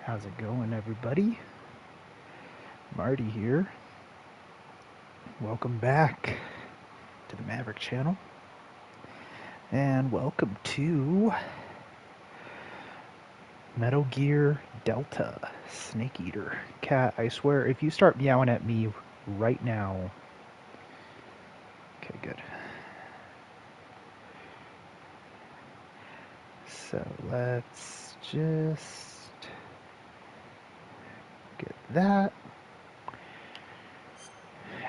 How's it going, everybody? Marty here. Welcome back to the Maverick channel. And welcome to Metal Gear Delta Snake Eater. Cat, I swear, if you start meowing at me right now... Okay, good. So let's just get that.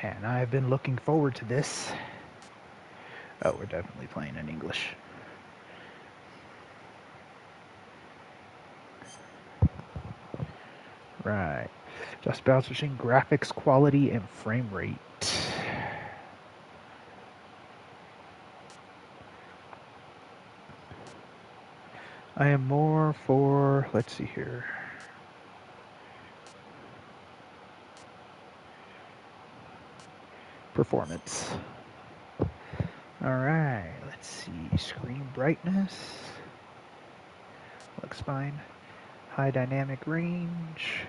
And I've been looking forward to this. Oh, we're definitely playing in English. Right. Just balancing graphics quality and frame rate. I am more for, let's see here. Performance. Alright, let's see. Screen brightness. Looks fine. High dynamic range.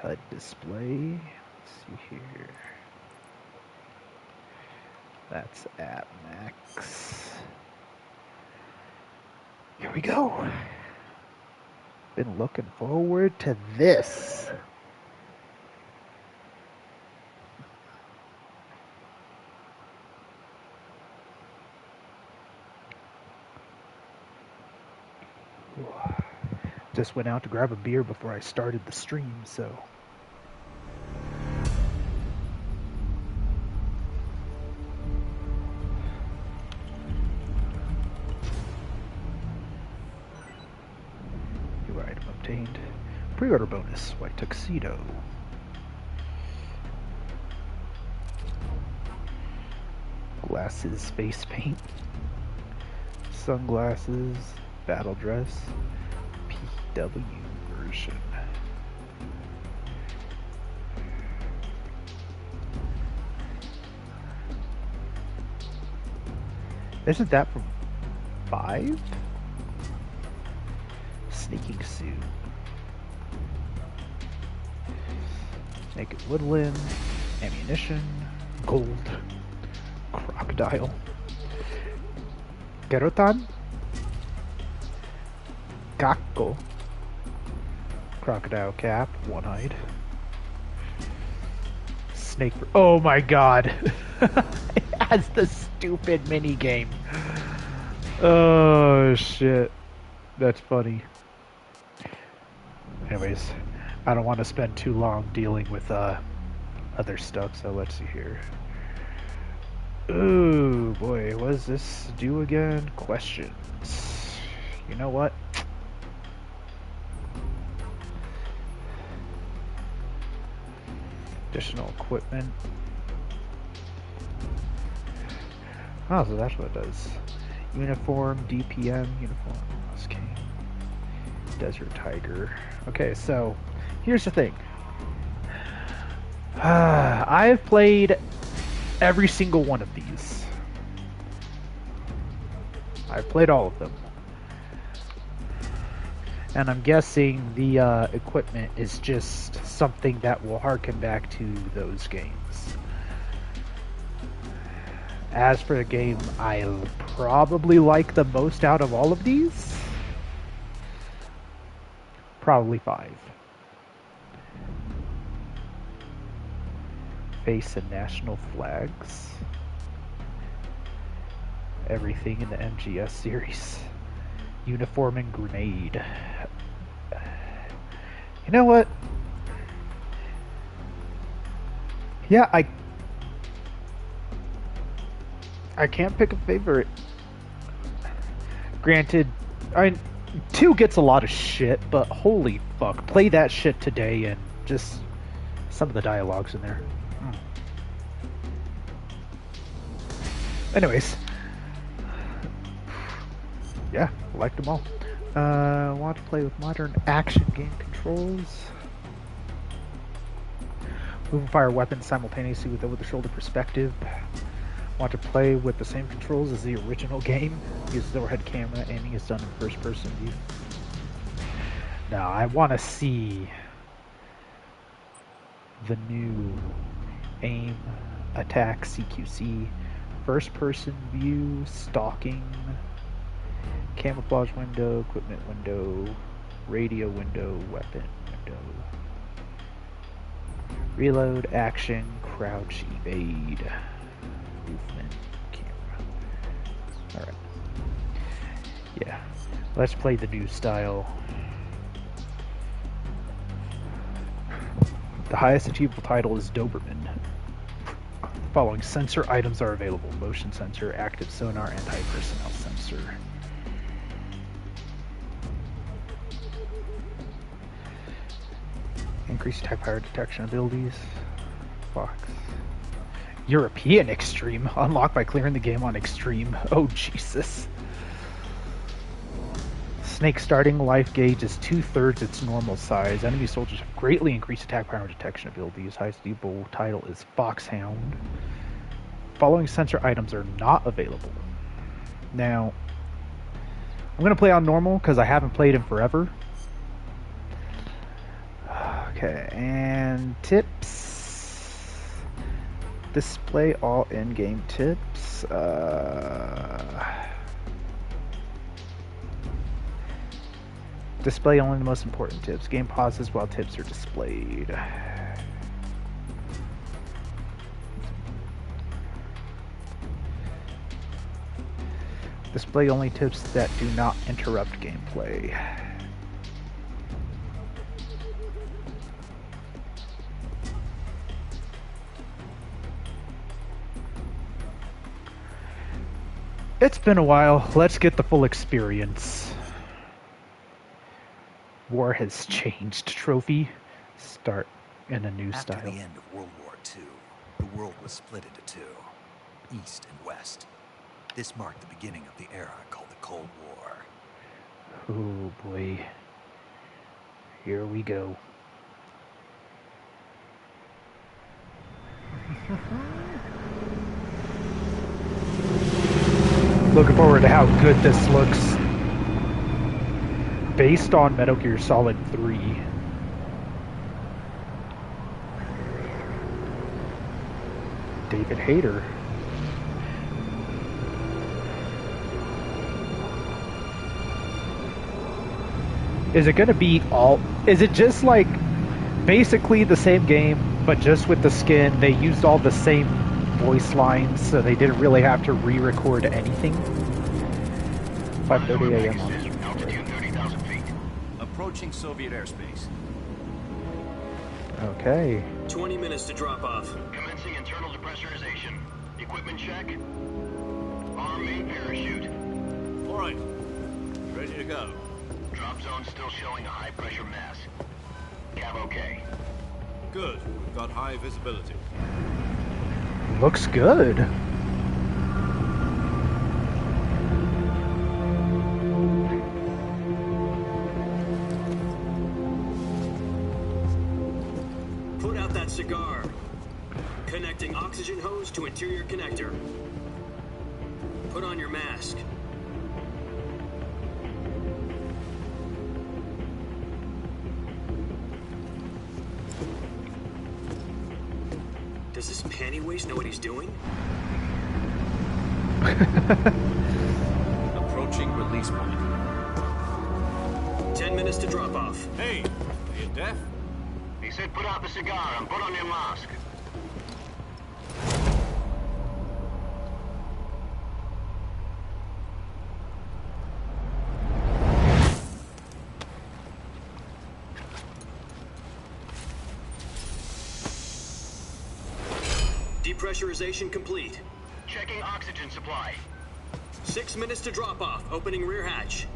HUD display. Let's see here. That's at max. Here we go. Been looking forward to this. Just went out to grab a beer before I started the stream, so... New item obtained. Pre-order bonus, white tuxedo. Glasses, face paint. Sunglasses, battle dress. PW version. Isn't that from 5? Sneaking suit. Naked woodland. Ammunition. Gold. Crocodile. Gerotan. Gakko. Crocodile cap, one-eyed. Snake. Oh my god! It has the stupid mini game. Oh shit, that's funny. Anyways, I don't want to spend too long dealing with other stuff, so let's see here. Ooh boy, what does this do again? Questions. You know what? Additional equipment. Oh, so that's what it does. Uniform, DPM, uniform, okay. Desert Tiger. Okay, so here's the thing. I've played every single one of these. I've played all of them. And I'm guessing the equipment is just something that will harken back to those games. As for the game I probably like the most out of all of these, probably 5. Face and national flags. Everything in the MGS series. Uniform and grenade. You know what? Yeah, I can't pick a favorite. Granted, 2 gets a lot of shit, but holy fuck, play that shit today and just some of the dialogues in there. Anyways. Yeah, I liked them all. Want to play with modern action game controls. Move and fire weapons simultaneously with over-the-shoulder perspective. Want to play with the same controls as the original game? Uses overhead camera, aiming is done in first-person view. Now, I want to see the new aim, attack, CQC, first-person view, stalking, camouflage window, equipment window, radio window, weapon window, reload, action, crouch, evade, movement, camera. Alright. Yeah. Let's play the new style. The highest achievable title is Doberman. The following sensor items are available: motion sensor, active sonar, anti-personnel sensor. Increased attack power detection abilities. Box. European Extreme. Unlocked by clearing the game on Extreme. Oh, Jesus. Snake starting life gauge is 2/3 its normal size. Enemy soldiers have greatly increased attack power and detection abilities. Highest achievable title is Foxhound. Following sensor items are not available. Now, I'm going to play on normal because I haven't played in forever. Okay, and tips. Display all in-game tips. Display only the most important tips. Game pauses while tips are displayed. Display only tips that do not interrupt gameplay. It's been a while. Let's get the full experience. War has changed. Trophy. Start in a new style. After the end of World War II, the world was split into two, East and West. This marked the beginning of the era called the Cold War. Oh boy. Here we go. Looking forward to how good this looks. Based on Metal Gear Solid 3. David Hayter. Is it going to be all... Is it just like basically the same game, but just with the skin? They used all the same voice lines, so they didn't really have to re-record anything. 5:30 a.m. Altitude 30,000 feet. Approaching Soviet airspace. Okay. 20 minutes to drop off. Commencing internal depressurization. Equipment check. Arm main parachute. All right. Ready to go. Drop zone still showing a high pressure mass. Cav okay. Good. We've got high visibility. Looks good. Put out that cigar. Connecting oxygen hose to interior connector. Put on your mask. Does this panty waste know what he's doing? Approaching release point. 10 minutes to drop off. Hey, are you deaf? He said put out the cigar and put on your mask. Depressurization complete. Checking oxygen supply. 6 minutes to drop off. Opening rear hatch.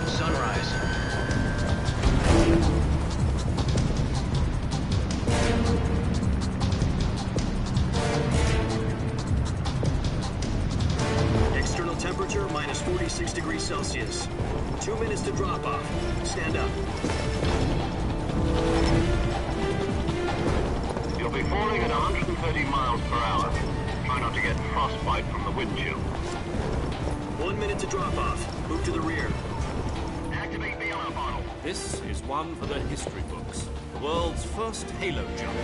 Sunrise. External temperature minus 46 degrees Celsius. 2 minutes to drop off. stand up. You'll be falling at 130 miles per hour. Try not to get frostbite from the wind chill. 1 minute to drop off. Move to the rear. Activate bailout model. This is one for the history books. The world's first halo jump.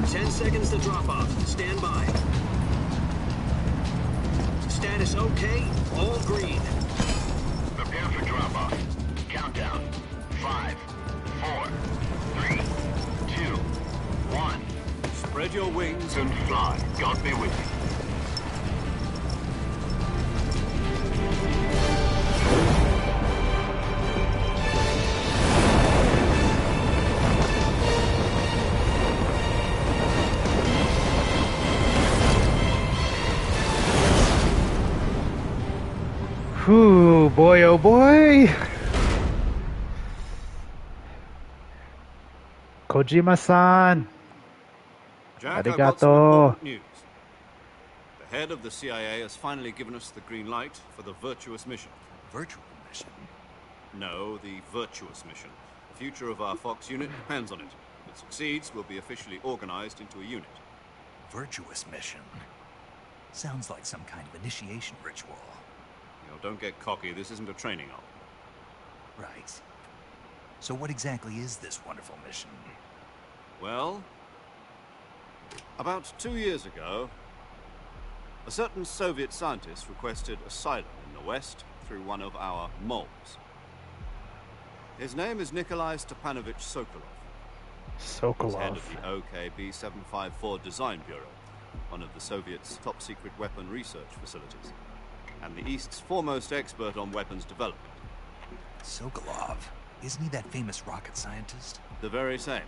10 seconds to drop off. Stand by. Status okay. All green. Prepare for drop-off. Countdown. 5, 4, 3, 2, 1. Spread your wings And fly. God be with you. Whew, boy, oh boy. Kojima-san. Jack, I've got some Arigato. important news. The head of the CIA has finally given us the green light for the virtuous mission. Virtual mission? No, the virtuous mission. The future of our Fox unit depends on it. If it succeeds, we'll be officially organized into a unit. Virtuous mission? Sounds like some kind of initiation ritual. You know, don't get cocky. This isn't a training op. Right. So what exactly is this wonderful mission? Well, about 2 years ago, a certain Soviet scientist requested asylum in the West through one of our moles. His name is Nikolai Stepanovich Sokolov. He's head Sokolov. of the OKB 754 Design Bureau, one of the Soviets' top-secret weapon research facilities, and the East's foremost expert on weapons development. Sokolov? Isn't he that famous rocket scientist? The very same.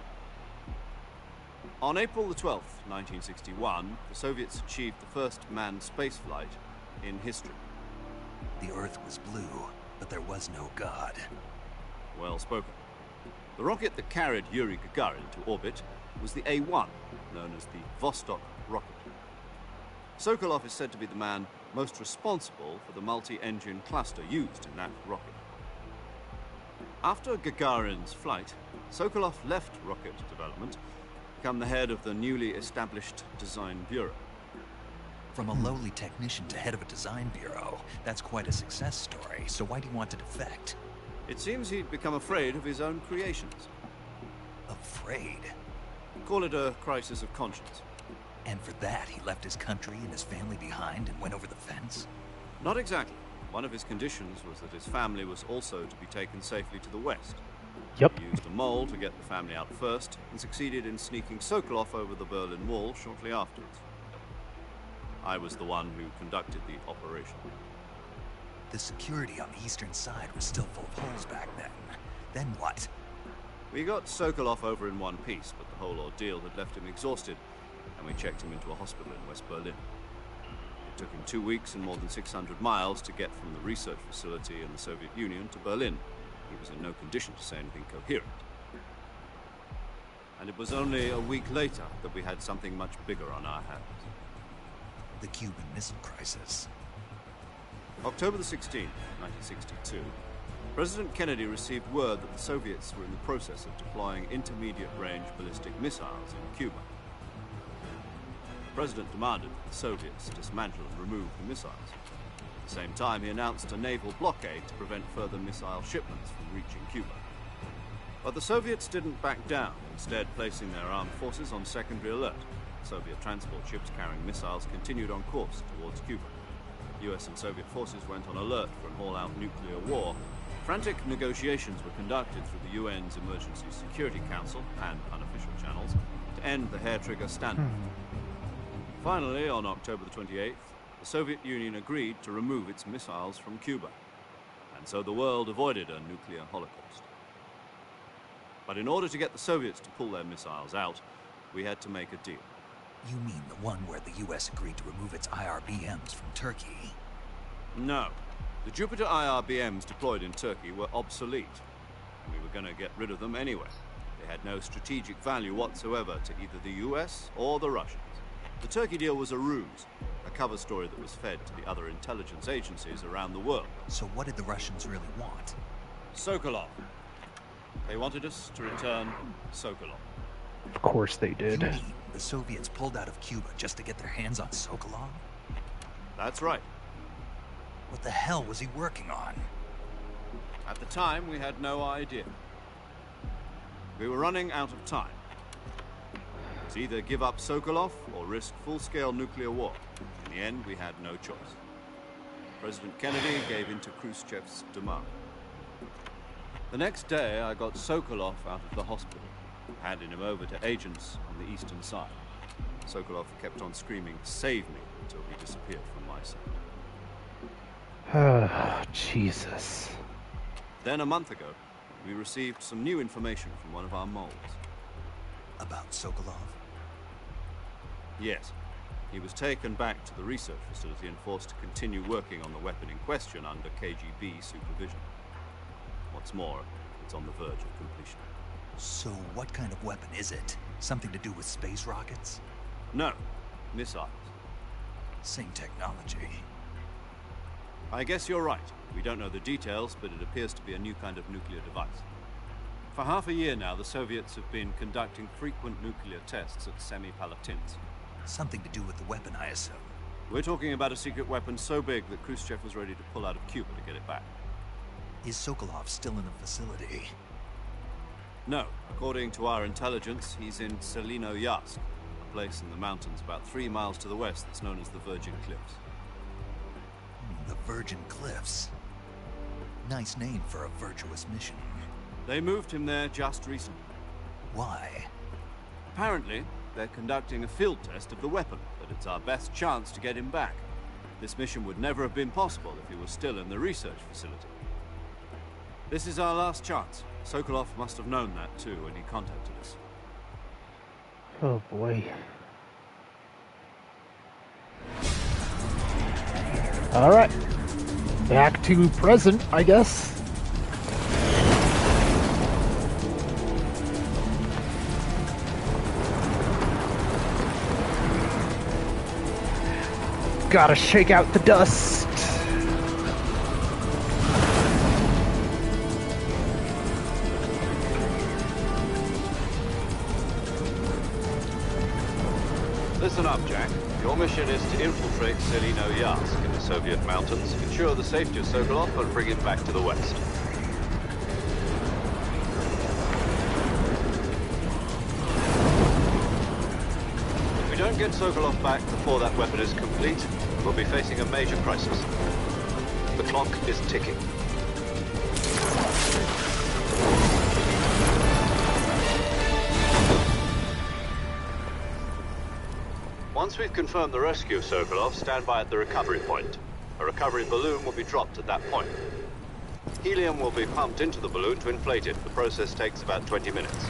On April the 12th, 1961, the Soviets achieved the first manned spaceflight in history. The Earth was blue, but there was no God. Well spoken. The rocket that carried Yuri Gagarin to orbit was the A-1, known as the Vostok rocket. Sokolov is said to be the man most responsible for the multi-engine cluster used in that rocket. After Gagarin's flight, Sokolov left rocket development to become the head of the newly established Design Bureau. From a lowly technician to head of a design bureau, that's quite a success story. So why do you want to defect? It seems he'd become afraid of his own creations. Afraid? Call it a crisis of conscience. And for that, he left his country and his family behind and went over the fence? Not exactly. One of his conditions was that his family was also to be taken safely to the west. Yep. He used a mole to get the family out first, and succeeded in sneaking Sokolov over the Berlin Wall shortly afterwards. I was the one who conducted the operation. The security on the eastern side was still full of holes back then. Then what? We got Sokolov over in one piece, but the whole ordeal had left him exhausted, and we checked him into a hospital in West Berlin. It took him 2 weeks and more than 600 miles to get from the research facility in the Soviet Union to Berlin. He was in no condition to say anything coherent. And it was only a week later that we had something much bigger on our hands. The Cuban Missile Crisis. October the 16th, 1962, President Kennedy received word that the Soviets were in the process of deploying intermediate-range ballistic missiles in Cuba. The President demanded that the Soviets dismantle and remove the missiles. At the same time, he announced a naval blockade to prevent further missile shipments from reaching Cuba. But the Soviets didn't back down, instead placing their armed forces on secondary alert. Soviet transport ships carrying missiles continued on course towards Cuba. US and Soviet forces went on alert for an all-out nuclear war. Frantic negotiations were conducted through the UN's Emergency Security Council and unofficial channels to end the hair-trigger standoff. Finally, on October the 28th, the Soviet Union agreed to remove its missiles from Cuba, and so the world avoided a nuclear holocaust. But in order to get the Soviets to pull their missiles out, we had to make a deal. You mean the one where the US agreed to remove its IRBMs from Turkey? No. The Jupiter IRBMs deployed in Turkey were obsolete. We were going to get rid of them anyway. They had no strategic value whatsoever to either the US or the Russians. The Turkey deal was a ruse, a cover story that was fed to the other intelligence agencies around the world. So what did the Russians really want? Sokolov. They wanted us to return Sokolov. Of course they You did. mean the Soviets pulled out of Cuba just to get their hands on Sokolov? That's right. What the hell was he working on? At the time, we had no idea. We were running out of time. It's either give up Sokolov or risk full-scale nuclear war. In the end, we had no choice. President Kennedy gave in to Khrushchev's demand. The next day, I got Sokolov out of the hospital, handing him over to agents on the eastern side. Sokolov kept on screaming, "Save me," until he disappeared from my sight. Oh, Jesus. Then, a month ago, we received some new information from one of our moles. About Sokolov? Yes. He was taken back to the research facility and forced to continue working on the weapon in question under KGB supervision. What's more, it's on the verge of completion. So what kind of weapon is it? Something to do with space rockets? No, missiles. Same technology. I guess you're right. We don't know the details, but it appears to be a new kind of nuclear device. For half a year now, the Soviets have been conducting frequent nuclear tests at Semipalatinsk. Something to do with the weapon, I assume. We're talking about a secret weapon so big that Khrushchev was ready to pull out of Cuba to get it back. Is Sokolov still in the facility? No. According to our intelligence, he's in Selino-Yarsk, a place in the mountains about 3 miles to the west that's known as the Virgin Cliffs. The Virgin Cliffs. Nice name for a virtuous mission. They moved him there just recently. Why? Apparently, they're conducting a field test of the weapon, but it's our best chance to get him back. This mission would never have been possible if he was still in the research facility. This is our last chance. Sokolov must have known that too when he contacted us. Oh boy. Alright. Back to present, I guess. Gotta shake out the dust. Listen up, Jack. Your mission is to infiltrate Selino-Yarsk in the Soviet mountains, ensure the safety of Sokolov, and bring him back to the west. If we don't get Sokolov back before that weapon is complete, we'll be facing a major crisis. The clock is ticking. Once we've confirmed the rescue of Sokolov, stand by at the recovery point. A recovery balloon will be dropped at that point. Helium will be pumped into the balloon to inflate it. The process takes about 20 minutes.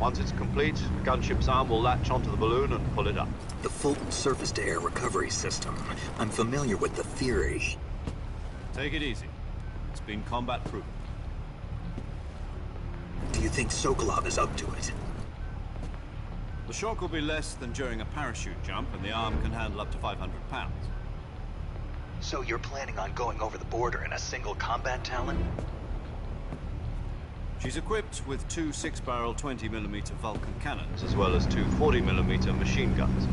Once it's complete, a gunship's arm will latch onto the balloon and pull it up. The Fulton surface-to-air recovery system. I'm familiar with the theory. Take it easy. It's been combat-proven. Do you think Sokolov is up to it? The shock will be less than during a parachute jump, and the arm can handle up to 500 pounds. So you're planning on going over the border in a single combat Talon? She's equipped with 2 6-barrel 20mm Vulcan cannons, as well as 2 40mm machine guns.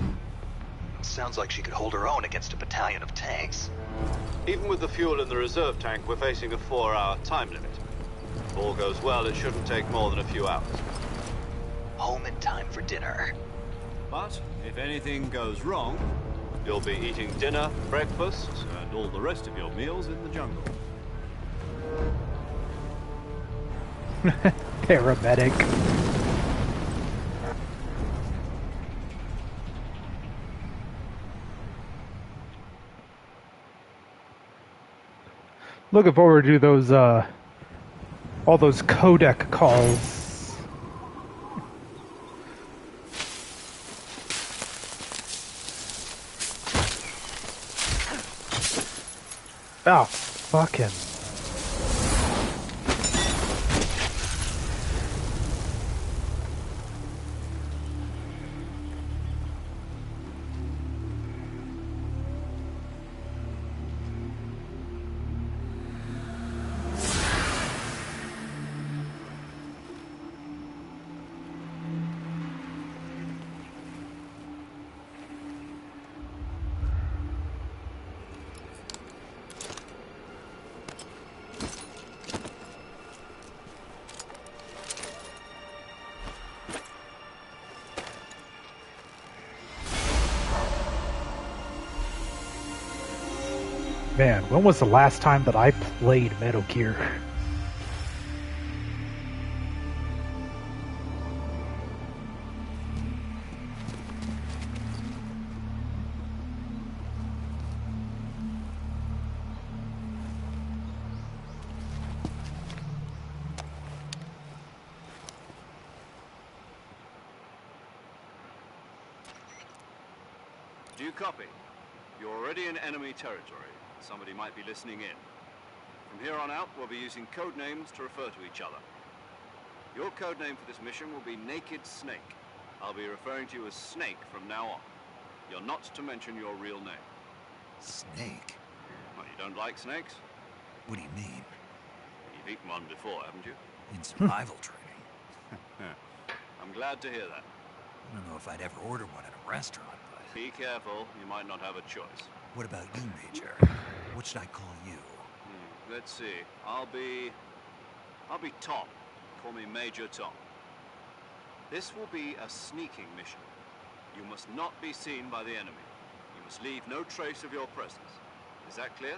Sounds like she could hold her own against a battalion of tanks. Even with the fuel in the reserve tank, we're facing a 4-hour time limit. If all goes well, it shouldn't take more than a few hours. Home in time for dinner. But if anything goes wrong, you'll be eating dinner, breakfast, and all the rest of your meals in the jungle. Paramedic. Looking forward to those, all those codec calls. Oh, fucking. Man, when was the last time that I played Metal Gear? Do you copy? You're already in enemy territory. Somebody might be listening in. From here on out, we'll be using code names to refer to each other. Your code name for this mission will be Naked Snake. I'll be referring to you as Snake from now on. You're not to mention your real name. Snake? Well, you don't like snakes? What do you mean? You've eaten one before, haven't you? In survival training? I'm glad to hear that. I don't know if I'd ever order one at a restaurant, but... Be careful, you might not have a choice. What about you, Major? What should I call you? Let's see. I'll be Tom. Call me Major Tom. This will be a sneaking mission. You must not be seen by the enemy. You must leave no trace of your presence. Is that clear?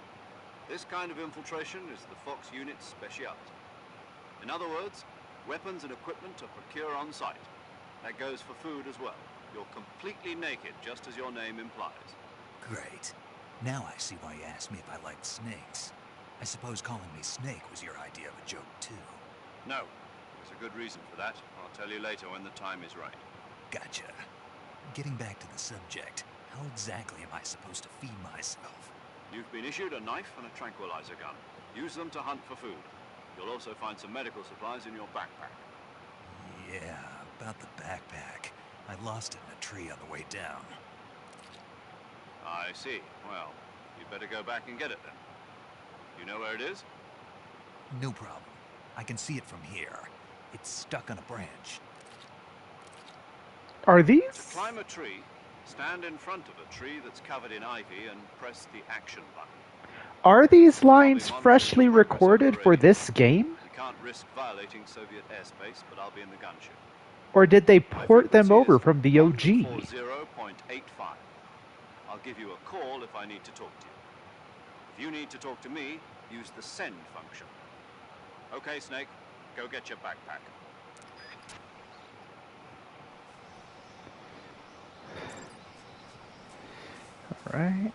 This kind of infiltration is the Fox unit's speciality. In other words, weapons and equipment are procured on site. That goes for food as well. You're completely naked, just as your name implies. Great. Now I see why you asked me if I liked snakes. I suppose calling me Snake was your idea of a joke, too. No. There's a good reason for that. I'll tell you later when the time is right. Gotcha. Getting back to the subject, how exactly am I supposed to feed myself? You've been issued a knife and a tranquilizer gun. Use them to hunt for food. You'll also find some medical supplies in your backpack. Yeah, about the backpack. I lost it in a tree on the way down. I see. Well, you'd better go back and get it then. You know where it is? No problem. I can see it from here. It's stuck on a branch. Are To these? climb a tree, stand in front of a tree that's covered in ivy and press the action button. Are these lines freshly recorded for this game? You can't risk violating Soviet airspace, but I'll be in the gunship. Or did they My port them frequency over is from the OG? 140.85. I'll give you a call if I need to talk to you. If you need to talk to me, use the send function. Okay, Snake, go get your backpack. Right.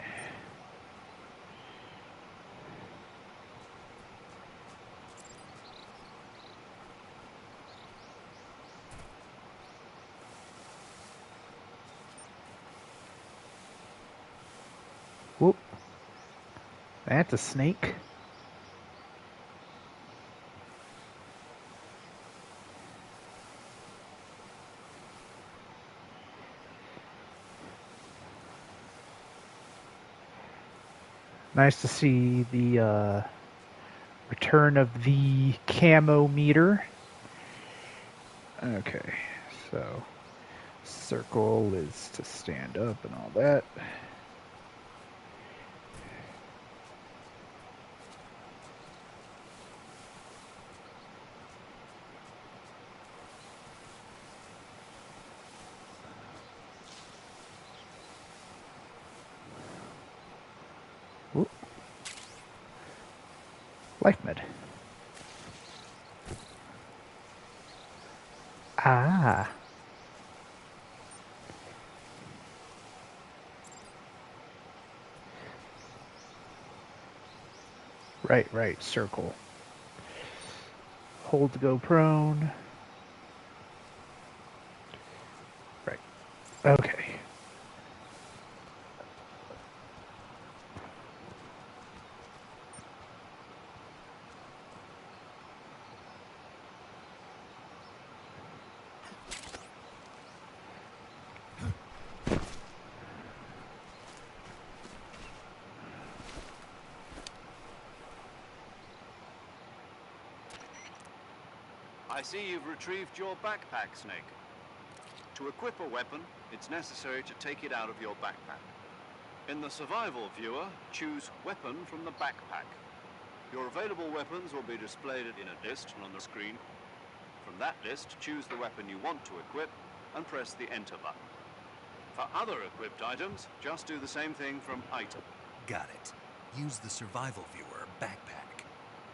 Whoop. That's a snake. Nice to see the return of the camo meter. Okay, so circle is to stand up and all that. Whoop. Life med. Ah. Right, circle. Hold to go prone. Right. Okay. I see you've retrieved your backpack, Snake. To equip a weapon, it's necessary to take it out of your backpack. In the survival viewer, choose Weapon from the backpack. Your available weapons will be displayed in a list on the screen. From that list, choose the weapon you want to equip and press the Enter button. For other equipped items, just do the same thing from Item. Got it. Use the survival viewer backpack.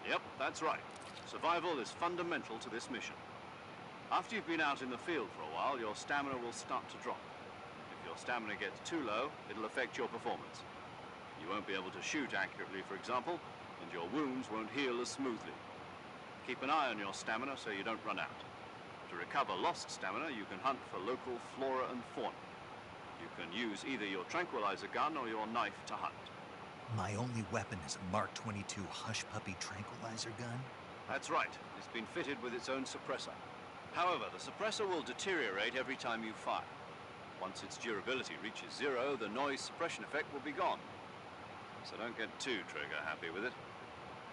Yep, that's right. Survival is fundamental to this mission. After you've been out in the field for a while, your stamina will start to drop. If your stamina gets too low, it'll affect your performance. You won't be able to shoot accurately, for example, and your wounds won't heal as smoothly. Keep an eye on your stamina so you don't run out. To recover lost stamina, you can hunt for local flora and fauna. You can use either your tranquilizer gun or your knife to hunt. My only weapon is a Mark 22 Hush Puppy tranquilizer gun? That's right. It's been fitted with its own suppressor. However, the suppressor will deteriorate every time you fire. Once its durability reaches 0, the noise suppression effect will be gone. So don't get too trigger happy with it.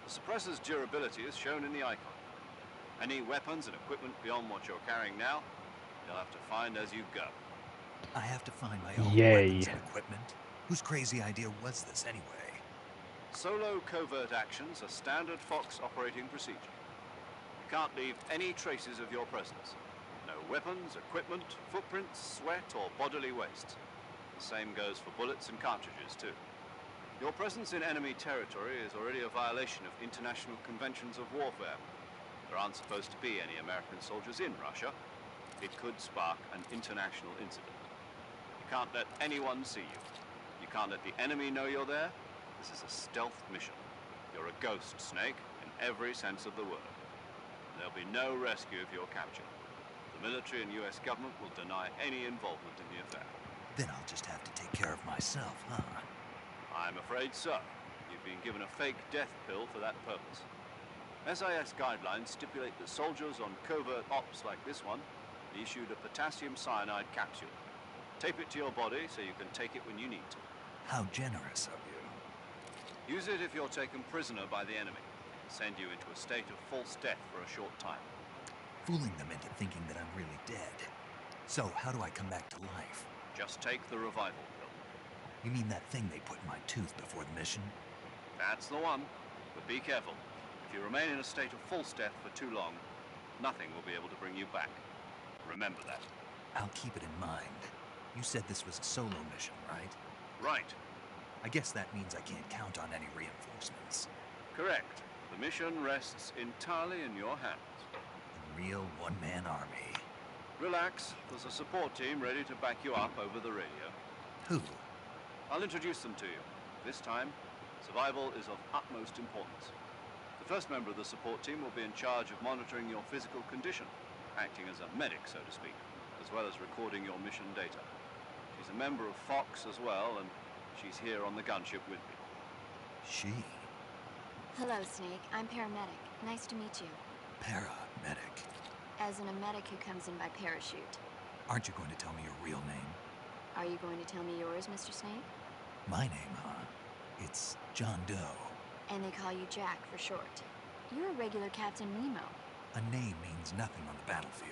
The suppressor's durability is shown in the icon. Any weapons and equipment beyond what you're carrying now, you'll have to find as you go. I have to find my own Yay. weapons and equipment? Whose crazy idea was this anyway? Solo covert actions are standard Fox operating procedure. You can't leave any traces of your presence. No weapons, equipment, footprints, sweat, or bodily waste. The same goes for bullets and cartridges, too. Your presence in enemy territory is already a violation of international conventions of warfare. There aren't supposed to be any American soldiers in Russia. It could spark an international incident. You can't let anyone see you. You can't let the enemy know you're there. This is a stealth mission. You're a ghost, Snake, in every sense of the word. There'll be no rescue if you're captured. The military and US government will deny any involvement in the affair. Then I'll just have to take care of myself, huh? I'm afraid so. You've been given a fake death pill for that purpose. SIS guidelines stipulate that soldiers on covert ops like this one be issued a potassium cyanide capsule. Tape it to your body so you can take it when you need to. How generous of you. Use it if you're taken prisoner by the enemy. Send you into a state of false death for a short time. Fooling them into thinking that I'm really dead. So, how do I come back to life? Just take the revival pill. You mean that thing they put in my tooth before the mission? That's the one. But be careful. If you remain in a state of false death for too long, nothing will be able to bring you back. Remember that. I'll keep it in mind. You said this was a solo mission, right? Right. I guess that means I can't count on any reinforcements. Correct. The mission rests entirely in your hands. A real one-man army. Relax. There's a support team ready to back you up over the radio. Who? I'll introduce them to you. This time, survival is of utmost importance. The first member of the support team will be in charge of monitoring your physical condition, acting as a medic, so to speak, as well as recording your mission data. She's a member of Fox as well, and she's here on the gunship with me. She? Hello, Snake. I'm paramedic. Nice to meet you. Paramedic. As in a medic who comes in by parachute. Aren't you going to tell me your real name? Are you going to tell me yours, Mr. Snake? My name, huh? It's John Doe. And they call you Jack for short. You're a regular Captain Nemo. A name means nothing on the battlefield.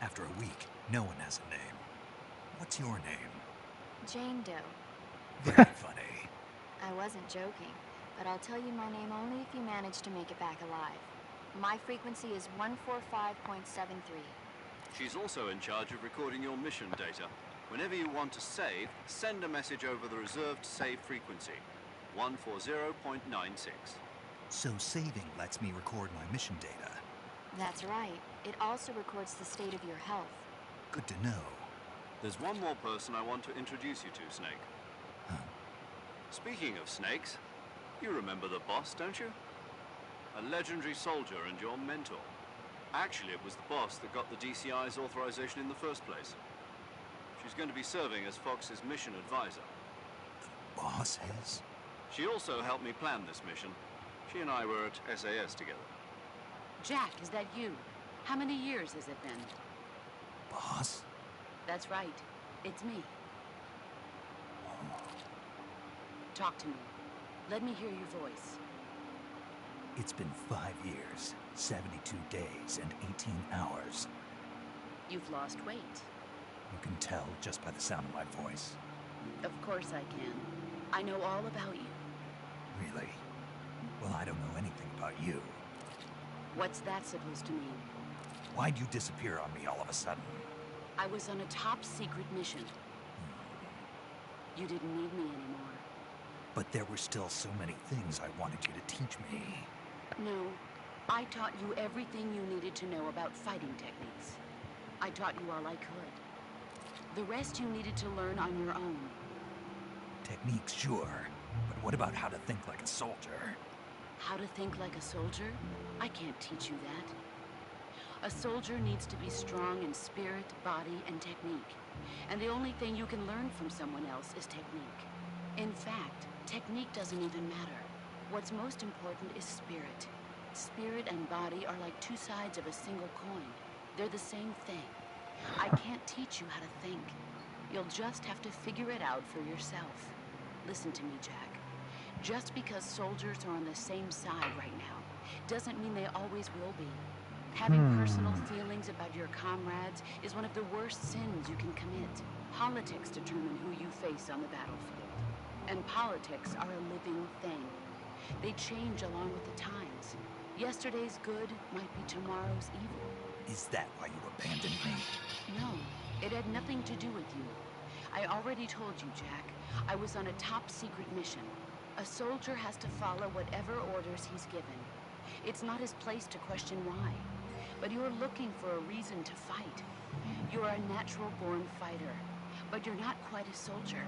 After a week, no one has a name. What's your name? Jane Doe. Very funny. I wasn't joking, but I'll tell you my name only if you manage to make it back alive. My frequency is 145.73. She's also in charge of recording your mission data. Whenever you want to save, send a message over the reserved save frequency, 140.96. So saving lets me record my mission data. That's right. It also records the state of your health. Good to know. There's one more person I want to introduce you to, Snake. Huh? Speaking of snakes, you remember the boss, don't you? A legendary soldier and your mentor. Actually, it was the boss that got the DCI's authorization in the first place. She's going to be serving as Fox's mission advisor. The boss is? She also helped me plan this mission. She and I were at SAS together. Jack, is that you? How many years has it been? Boss? That's right. It's me. Talk to me. Let me hear your voice. It's been 5 years, 72 days, and 18 hours. You've lost weight. You can tell just by the sound of my voice. Of course I can. I know all about you. Really? Well, I don't know anything about you. What's that supposed to mean? Why'd you disappear on me all of a sudden? I was on a top secret mission. You didn't need me anymore. But there were still so many things I wanted you to teach me. No, I taught you everything you needed to know about fighting techniques. I taught you all I could. The rest you needed to learn on your own. Techniques, sure. But what about how to think like a soldier? How to think like a soldier? I can't teach you that. A soldier needs to be strong in spirit, body, and technique. And the only thing you can learn from someone else is technique. In fact, technique doesn't even matter. What's most important is spirit. Spirit and body are like two sides of a single coin. They're the same thing. I can't teach you how to think. You'll just have to figure it out for yourself. Listen to me, Jack. Just because soldiers are on the same side right now doesn't mean they always will be. Having personal feelings about your comrades is one of the worst sins you can commit. Politics determine who you face on the battlefield. And politics are a living thing. They change along with the times. Yesterday's good might be tomorrow's evil. Is that why you abandoned me? No, it had nothing to do with you. I already told you, Jack. I was on a top-secret mission. A soldier has to follow whatever orders he's given. It's not his place to question why. But you're looking for a reason to fight. You're a natural-born fighter, but you're not quite a soldier.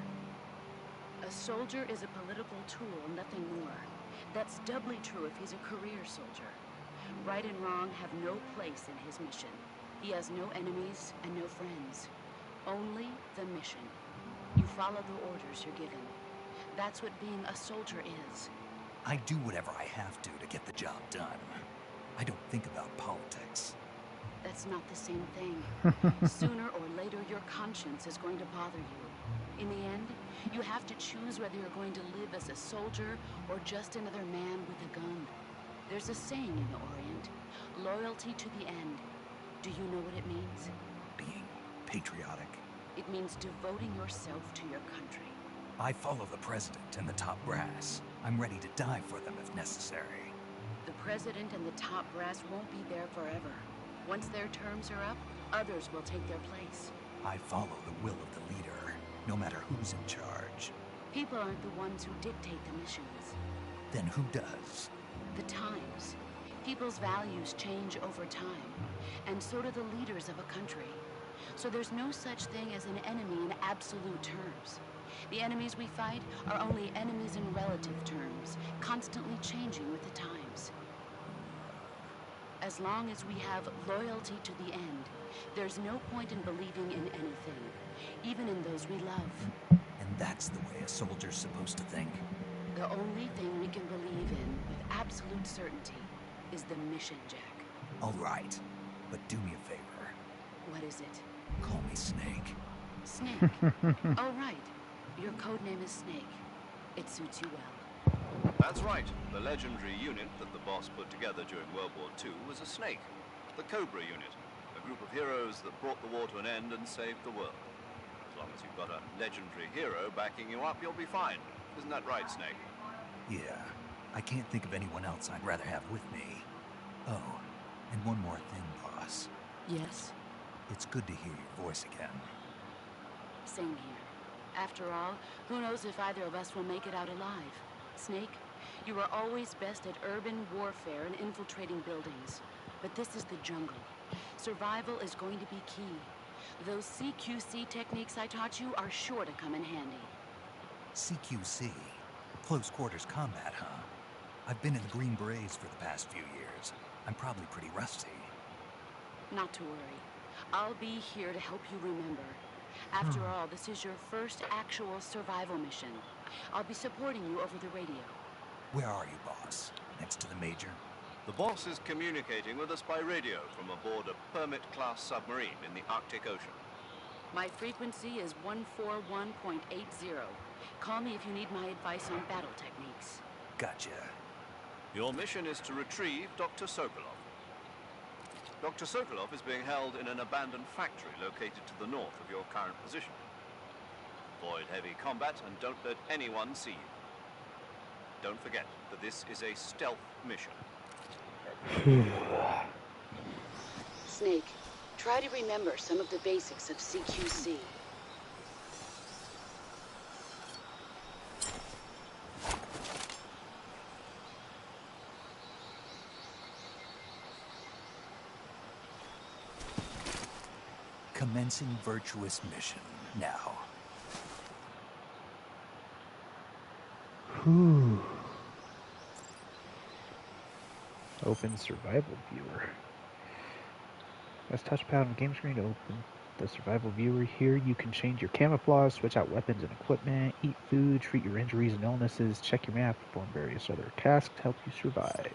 A soldier is a political tool, nothing more. That's doubly true if he's a career soldier. Right and wrong have no place in his mission. He has no enemies and no friends. Only the mission. You follow the orders you're given. That's what being a soldier is. I do whatever I have to get the job done. I don't think about politics. That's not the same thing. Sooner or later, your conscience is going to bother you. In the end, you have to choose whether you're going to live as a soldier or just another man with a gun. There's a saying in the Orient, loyalty to the end. Do you know what it means? Being patriotic. It means devoting yourself to your country. I follow the president and the top brass. I'm ready to die for them if necessary. The president and the top brass won't be there forever. Once their terms are up, others will take their place. I follow the will of the leader, no matter who's in charge. People aren't the ones who dictate the missions. Then who does? The times. People's values change over time, and so do the leaders of a country. So there's no such thing as an enemy in absolute terms. The enemies we fight are only enemies in relative terms, constantly changing with the times. As long as we have loyalty to the end, there's no point in believing in anything, even in those we love. And that's the way a soldier's supposed to think. The only thing we can believe in with absolute certainty is the mission, Jack. All right, but do me a favor. What is it? Call me Snake. Snake? Oh, right. Your code name is Snake. It suits you well. That's right. The legendary unit that the boss put together during World War II was a Snake. The Cobra unit. A group of heroes that brought the war to an end and saved the world. As long as you've got a legendary hero backing you up, you'll be fine. Isn't that right, Snake? Yeah. I can't think of anyone else I'd rather have with me. Oh, and one more thing, boss. Yes? It's good to hear your voice again. Same here. After all, who knows if either of us will make it out alive? Snake, you were always best at urban warfare and infiltrating buildings. But this is the jungle. Survival is going to be key. Those CQC techniques I taught you are sure to come in handy. CQC? Close quarters combat, huh? I've been in the Green Berets for the past few years. I'm probably pretty rusty. Not to worry. I'll be here to help you remember. After all, this is your first actual survival mission. I'll be supporting you over the radio. Where are you, boss? Next to the Major? The boss is communicating with us by radio from aboard a Permit-class submarine in the Arctic Ocean. My frequency is 141.80. Call me if you need my advice on battle techniques. Gotcha. Your mission is to retrieve Dr. Sokolov. Dr. Sokolov is being held in an abandoned factory located to the north of your current position. Avoid heavy combat and don't let anyone see you. Don't forget that this is a stealth mission. Snake, try to remember some of the basics of CQC. Commencing virtuous mission now. Whew. Open survival viewer. Press touchpad on the game screen to open the survival viewer. Here you can change your camouflage, switch out weapons and equipment, eat food, treat your injuries and illnesses, check your map, perform various other tasks to help you survive.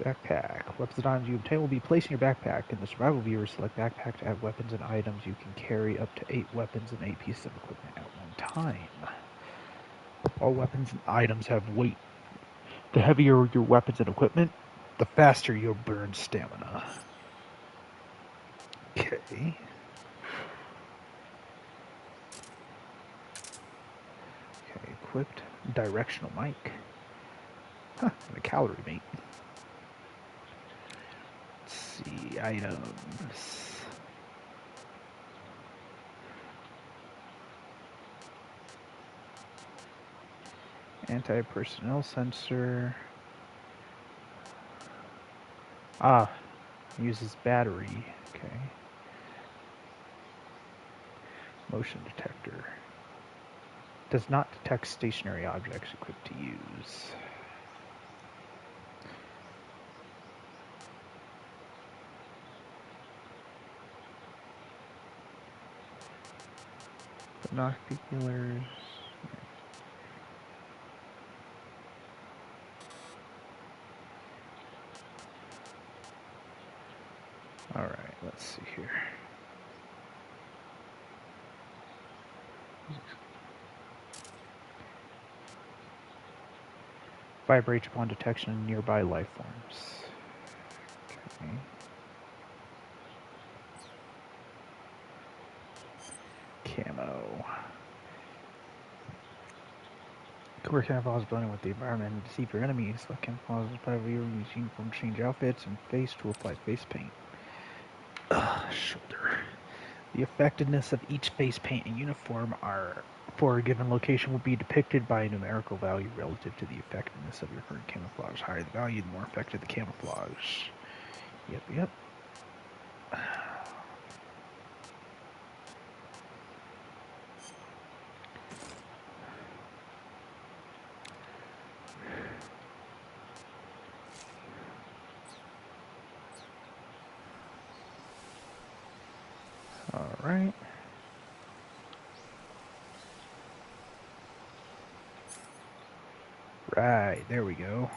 Backpack. Weapons and items you obtain will be placed in your backpack. In the survival viewer, select backpack to add weapons and items. You can carry up to 8 weapons and 8 pieces of equipment at one time. All weapons and items have weight. The heavier your weapons and equipment, the faster you'll burn stamina. Okay. Okay, equipped. Directional mic. Huh, and a calorie mate. Let's see, items. Anti-personnel sensor. Ah, uses battery. Okay. Motion detector. Does not detect stationary objects equipped to use. Binoculars. Alright, let's see here. Vibrates upon detection of nearby life forms. Okay. Camo. Cover camouflage blending with the environment and deceive your enemies. Select camouflage as part of your uniform, change outfits and face to apply face paint. Shoulder. The effectiveness of each face paint and uniform for a given location will be depicted by a numerical value relative to the effectiveness of your current camouflage. Higher the value, the more effective the camouflage. Yep. Alright. Right, there we go.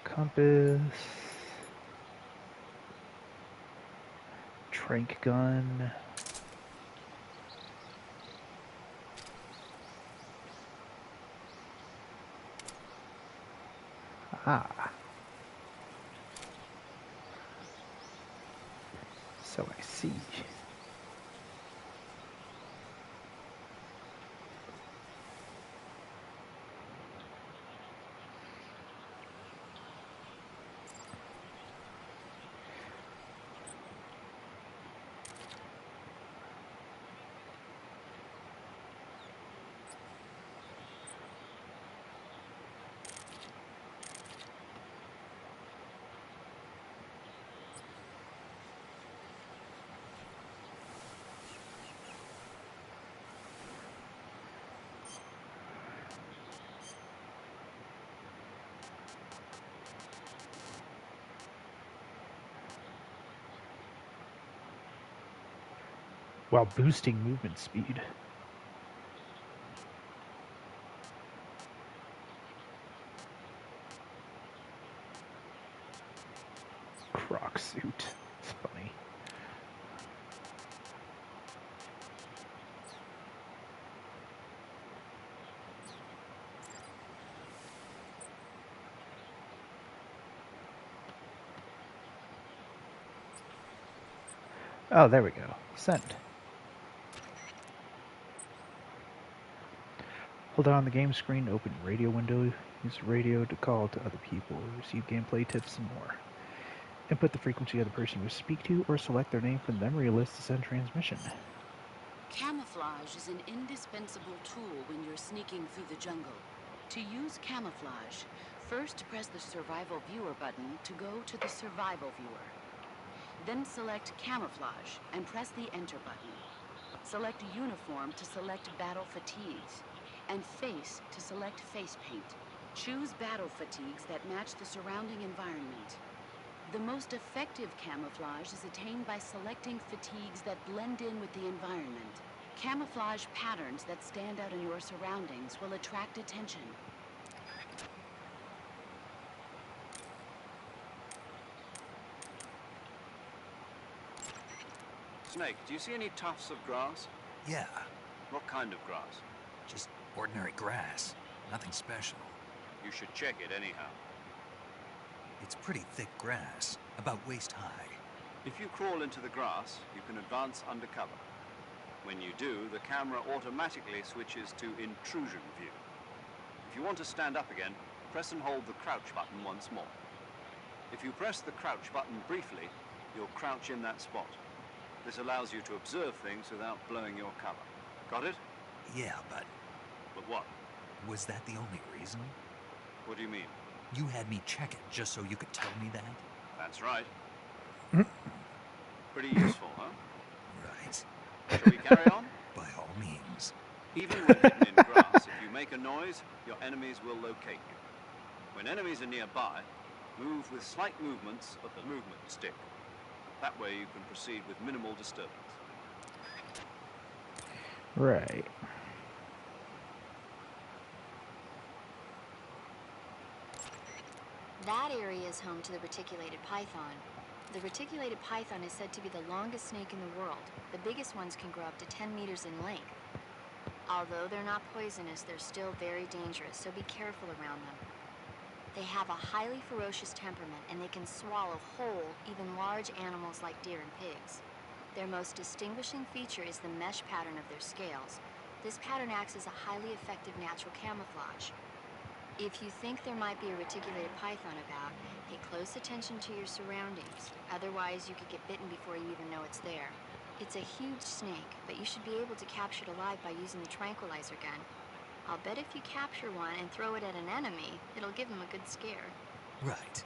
Compass. Trank gun. Ah. So I see. While boosting movement speed. Croc suit. It's funny. Oh, there we go. Send. Hold down on the game screen to open radio window. Use the radio to call to other people, receive gameplay tips, and more. Input the frequency of the person you speak to or select their name from the memory list to send transmission. Camouflage is an indispensable tool when you're sneaking through the jungle. To use camouflage, first press the Survival Viewer button to go to the Survival Viewer. Then select Camouflage and press the Enter button. Select Uniform to select Battle Fatigues, and Face to select Face Paint. Choose battle fatigues that match the surrounding environment. The most effective camouflage is attained by selecting fatigues that blend in with the environment. Camouflage patterns that stand out in your surroundings will attract attention. Snake, do you see any tufts of grass? Yeah, What kind of grass? just ordinary grass. Nothing special. You should check it anyhow. It's pretty thick grass, about waist high. If you crawl into the grass, you can advance undercover. When you do, the camera automatically switches to intrusion view. If you want to stand up again, press and hold the crouch button once more. If you press the crouch button briefly, you'll crouch in that spot. This allows you to observe things without blowing your cover. Got it? Yeah, but But what? was that the only reason? What do you mean? You had me check it just so you could tell me that? That's right. Pretty useful, huh? Right. Shall we carry on? By all means. Even when hidden in grass, if you make a noise, your enemies will locate you. When enemies are nearby, move with slight movements of the movement stick. That way you can proceed with minimal disturbance. Right. That area is home to the reticulated python. The reticulated python is said to be the longest snake in the world. The biggest ones can grow up to 10 meters in length. Although they're not poisonous, they're still very dangerous, so be careful around them. They have a highly ferocious temperament, and they can swallow whole, even large animals like deer and pigs. Their most distinguishing feature is the mesh pattern of their scales. This pattern acts as a highly effective natural camouflage. If you think there might be a reticulated python about, pay close attention to your surroundings. Otherwise, you could get bitten before you even know it's there. It's a huge snake, but you should be able to capture it alive by using the tranquilizer gun. I'll bet if you capture one and throw it at an enemy, it'll give them a good scare. Right.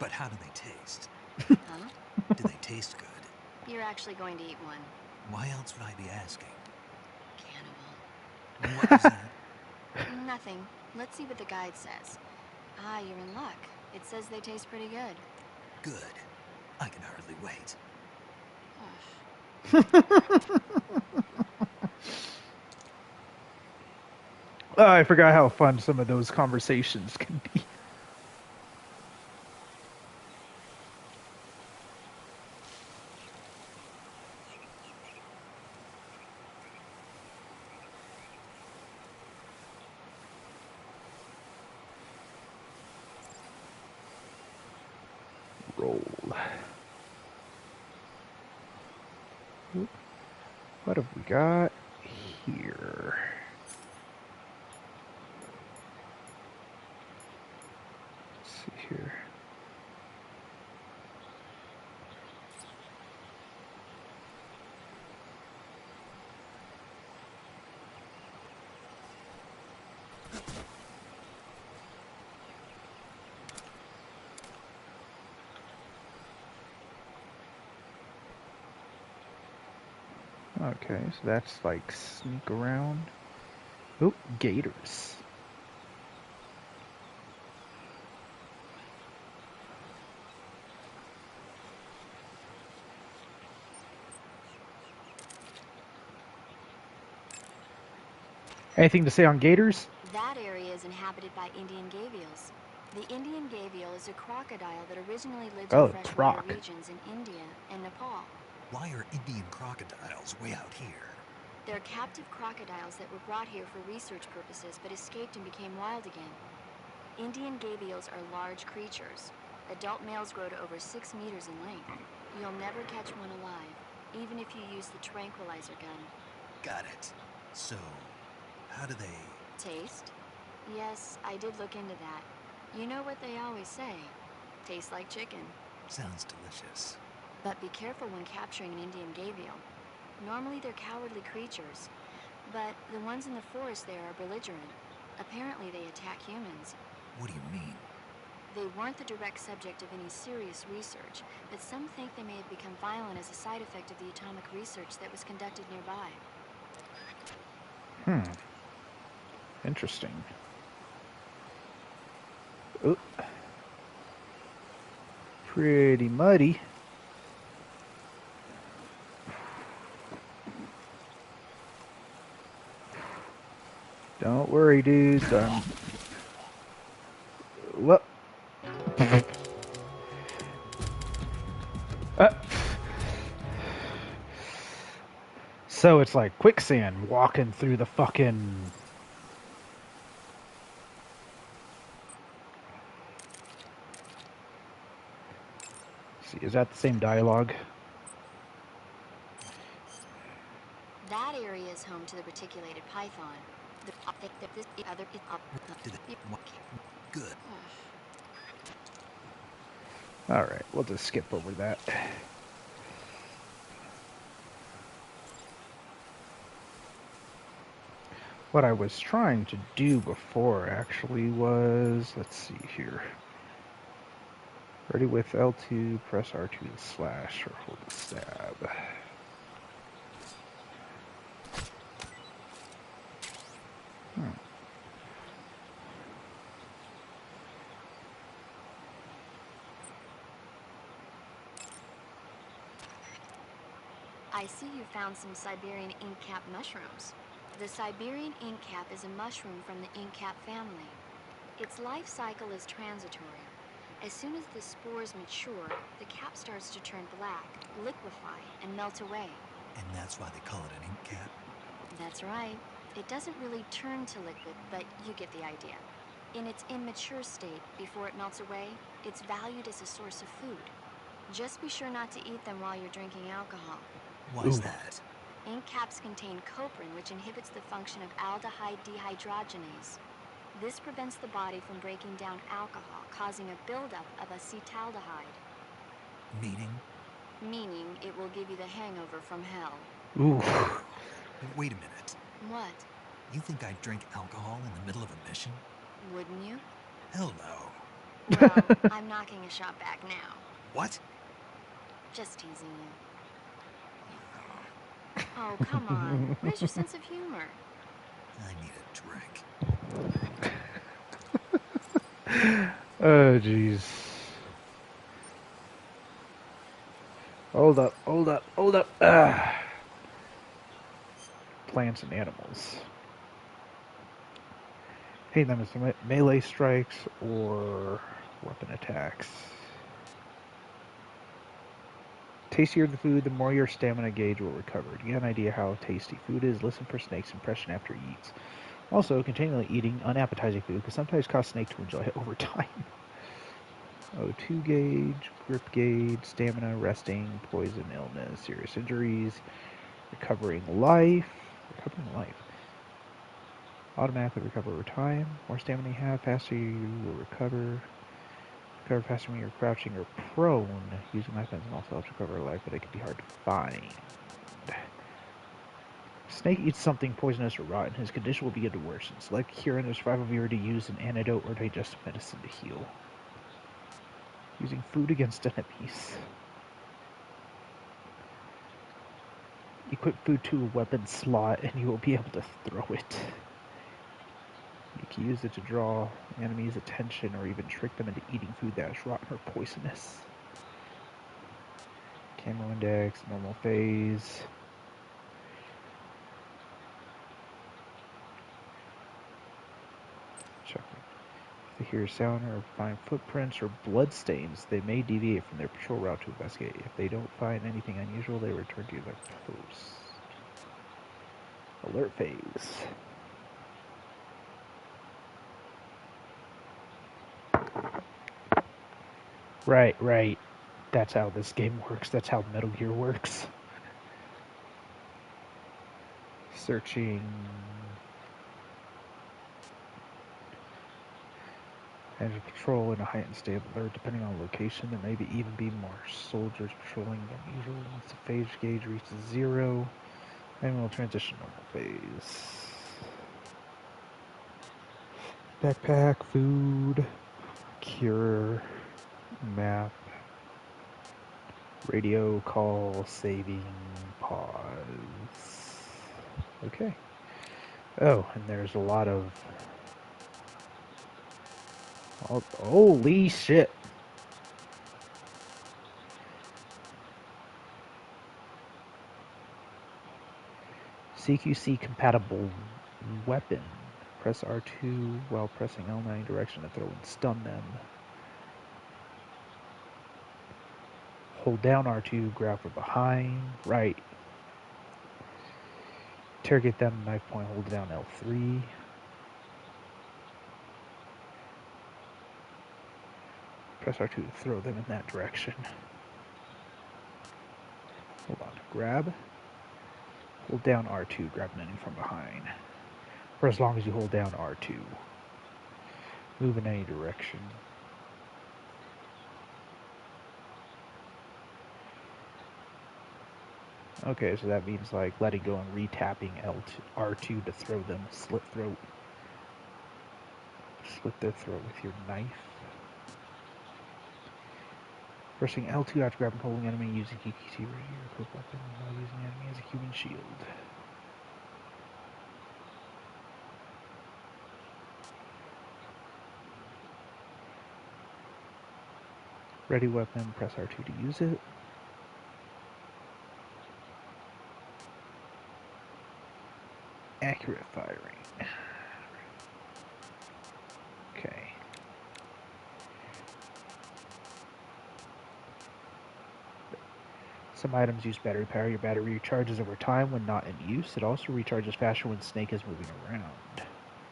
But how do they taste? Huh? Do they taste good? You're actually going to eat one. Why else would I be asking? Cannibal. What was that? Nothing. Let's see what the guide says. Ah, you're in luck. It says they taste pretty good. Good. I can hardly wait. Oh, I forgot how fun some of those conversations can be. Roll. What have we got here? Let's see here. Okay, so that's like sneak around. Oh, gators. Anything to say on gators? That area is inhabited by Indian gavials. The Indian gavial is a crocodile that originally lived Oh, in freshwater croc. regions in India and Nepal. Why are Indian crocodiles way out here? They're captive crocodiles that were brought here for research purposes but escaped and became wild again. Indian gavials are large creatures. Adult males grow to over 6 meters in length. You'll never catch one alive, even if you use the tranquilizer gun. Got it. So, how do they... Taste? Yes, I did look into that. You know what they always say. Tastes like chicken. Sounds delicious. But be careful when capturing an Indian gavial. Normally they're cowardly creatures, but the ones in the forest there are belligerent. Apparently they attack humans. What do you mean? They weren't the direct subject of any serious research, but some think they may have become violent as a side effect of the atomic research that was conducted nearby. Interesting. Ooh. Pretty muddy. Don't worry, dudes. What? So it's like quicksand walking through the fucking... See, is that the same dialogue? That area is home to the reticulated python. Good. Alright, we'll just skip over that. What I was trying to do before actually was, let's see here. Ready with L2, press R2 to slash or hold the stab. I see you found some Siberian inkcap mushrooms. The Siberian inkcap is a mushroom from the inkcap family. Its life cycle is transitory. As soon as the spores mature, the cap starts to turn black, liquefy, and melt away. And that's why they call it an ink cap? That's right. It doesn't really turn to liquid, but you get the idea. In its immature state, before it melts away, it's valued as a source of food. Just be sure not to eat them while you're drinking alcohol. Why's that? Ink caps contain coprin, which inhibits the function of aldehyde dehydrogenase. This prevents the body from breaking down alcohol, causing a buildup of acetaldehyde. Meaning? Meaning it will give you the hangover from hell. Ooh. Wait a minute. What? You think I'd drink alcohol in the middle of a mission? Wouldn't you? Hell no. Well, I'm knocking a shot back now. What? Just teasing you. Oh, come on. Where's your sense of humor? I need a drink. Oh, jeez. Hold up. Plants and animals. Hey, them as melee strikes or weapon attacks. Tastier the food, the more your stamina gauge will recover. To get an idea how tasty food is, listen for Snake's impression after he eats. Also, continually eating unappetizing food can sometimes cause Snake to enjoy it over time. O2 gauge, grip gauge, stamina, resting, poison, illness, serious injuries, recovering life. Automatically recover over time. More stamina you have, faster you will recover. Recover faster when you're crouching or prone. Using weapons and also helps recover life, but it can be hard to find. Snake eats something poisonous or rotten. His condition will begin to worsen. Select cure in the survival viewer to use an antidote or digestive medicine to heal. Using food against enemies. Equip food to a weapon slot and you will be able to throw it. You can use it to draw enemies' attention or even trick them into eating food that is rotten or poisonous. Camo index, normal phase. Check. If they hear a sound or find footprints or bloodstains, they may deviate from their patrol route to investigate. If they don't find anything unusual, they return to their post. Alert phase. Right. That's how this game works. That's how Metal Gear works. Searching. And to patrol in a heightened state of alert, depending on location, there may even be more soldiers patrolling than usual. Once the phase gauge reaches 0, then we'll transition to normal phase. Backpack, food, cure, map, radio call, saving, pause. Okay. Oh, and there's a lot of... Oh, holy shit! CQC compatible weapon. Press R2 while pressing L9 direction to throw and stun them. Hold down R2, grab from behind, right. Interrogate them, knife point, hold down L3. Press R2 to throw them in that direction. Hold on, grab. Hold down R2, grab an enemy from behind. For as long as you hold down R2. Move in any direction. Okay, so that means like letting go and re-tapping R2 to throw them. Slit throat. Slit their throat with your knife. Pressing L2 after grabbing holding enemy using QQT radio equipped weapon while using enemy as a human shield. Ready weapon, press R2 to use it. Accurate firing. Okay. Some items use battery power. Your battery recharges over time when not in use. It also recharges faster when Snake is moving around.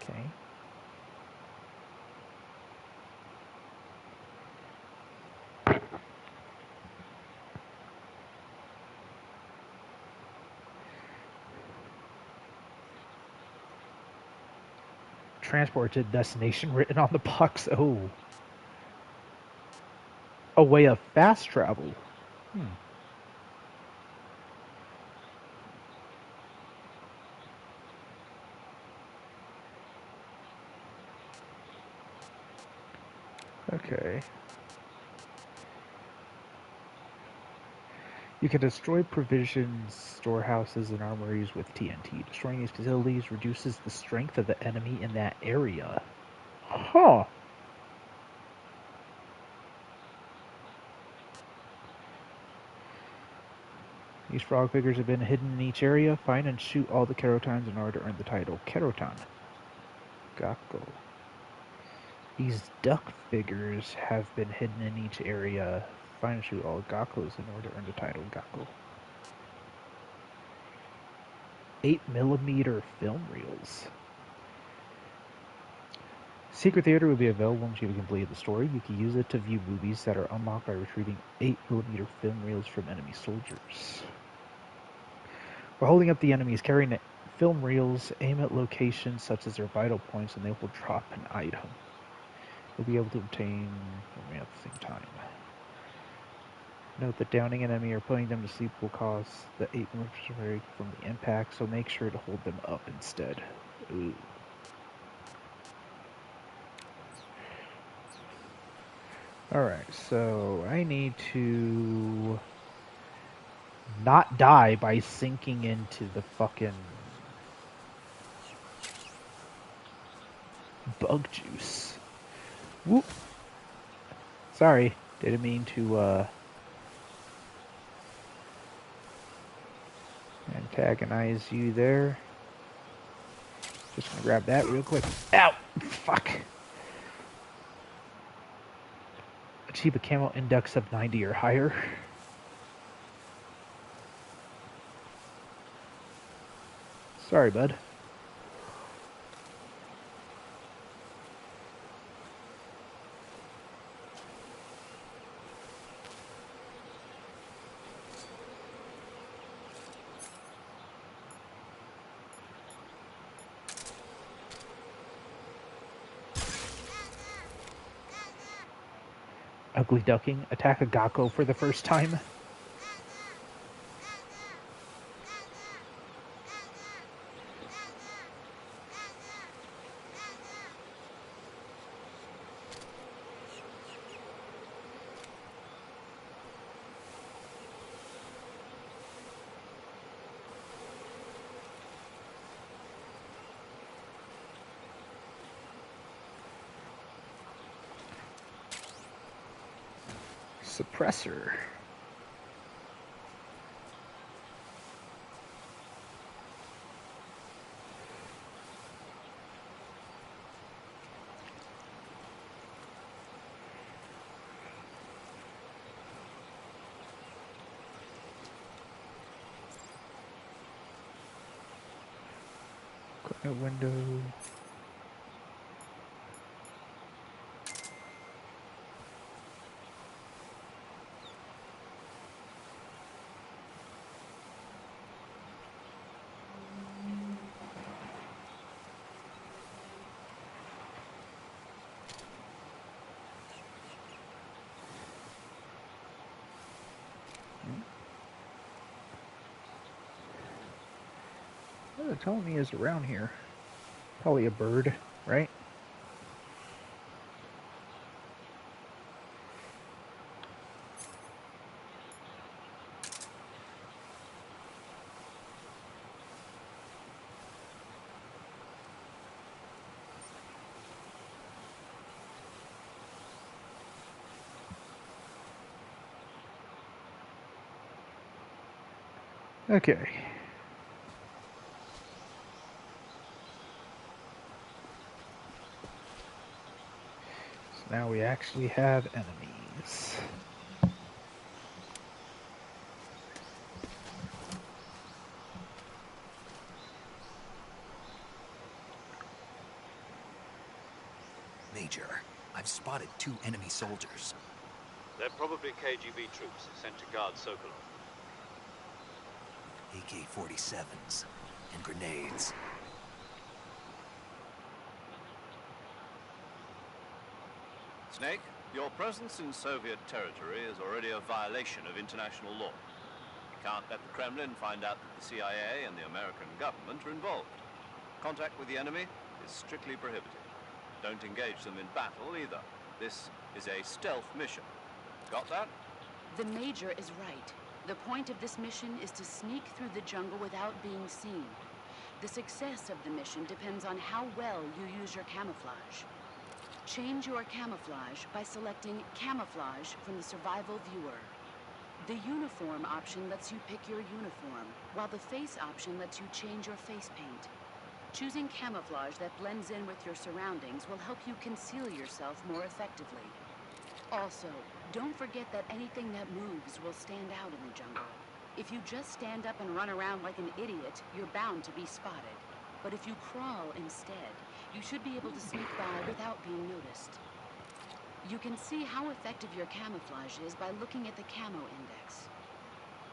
Okay. Transport to destination written on the box. Oh. A way of fast travel. Okay. You can destroy provisions, storehouses, and armories with TNT. Destroying these facilities reduces the strength of the enemy in that area. Huh. These frog figures have been hidden in each area. Find and shoot all the Kerotans in order to earn the title Kerotan. Gakko. These duck figures have been hidden in each area. Find and shoot all Gakkos in order to earn the title Gakko. 8mm film reels. Secret Theater will be available once you have completed the story. You can use it to view movies that are unlocked by retrieving 8mm film reels from enemy soldiers. While holding up the enemies carrying the film reels, aim at locations such as their vital points and they will drop an item. You'll be able to obtain film at the same time. Note that downing an enemy or putting them to sleep will cause the 8mm to break from the impact, so make sure to hold them up instead. Ooh. Alright, so I need to not die by sinking into the fucking bug juice. Whoop. Sorry, didn't mean to antagonize you there. Just gonna grab that real quick. Ow! Fuck! Achieve a camo index of 90 or higher. Sorry, bud. Ugly ducking. Attack a Gakko for the first time. Suppressor. Quiet window. What they're telling me is around here. Probably a bird, right? Okay. So now we actually have enemies. Major, I've spotted 2 enemy soldiers. They're probably KGB troops sent to guard Sokolov. AK-47s and grenades. Snake, your presence in Soviet territory is already a violation of international law. You can't let the Kremlin find out that the CIA and the American government are involved. Contact with the enemy is strictly prohibited. Don't engage them in battle either. This is a stealth mission. Got that? The Major is right. The point of this mission is to sneak through the jungle without being seen. The success of the mission depends on how well you use your camouflage. Change your camouflage by selecting Camouflage from the Survival Viewer. The Uniform option lets you pick your uniform, while the Face option lets you change your face paint. Choosing camouflage that blends in with your surroundings will help you conceal yourself more effectively. Also, don't forget that anything that moves will stand out in the jungle. If you just stand up and run around like an idiot, you're bound to be spotted. But if you crawl instead, you should be able to sneak by without being noticed. You can see how effective your camouflage is by looking at the Camo Index.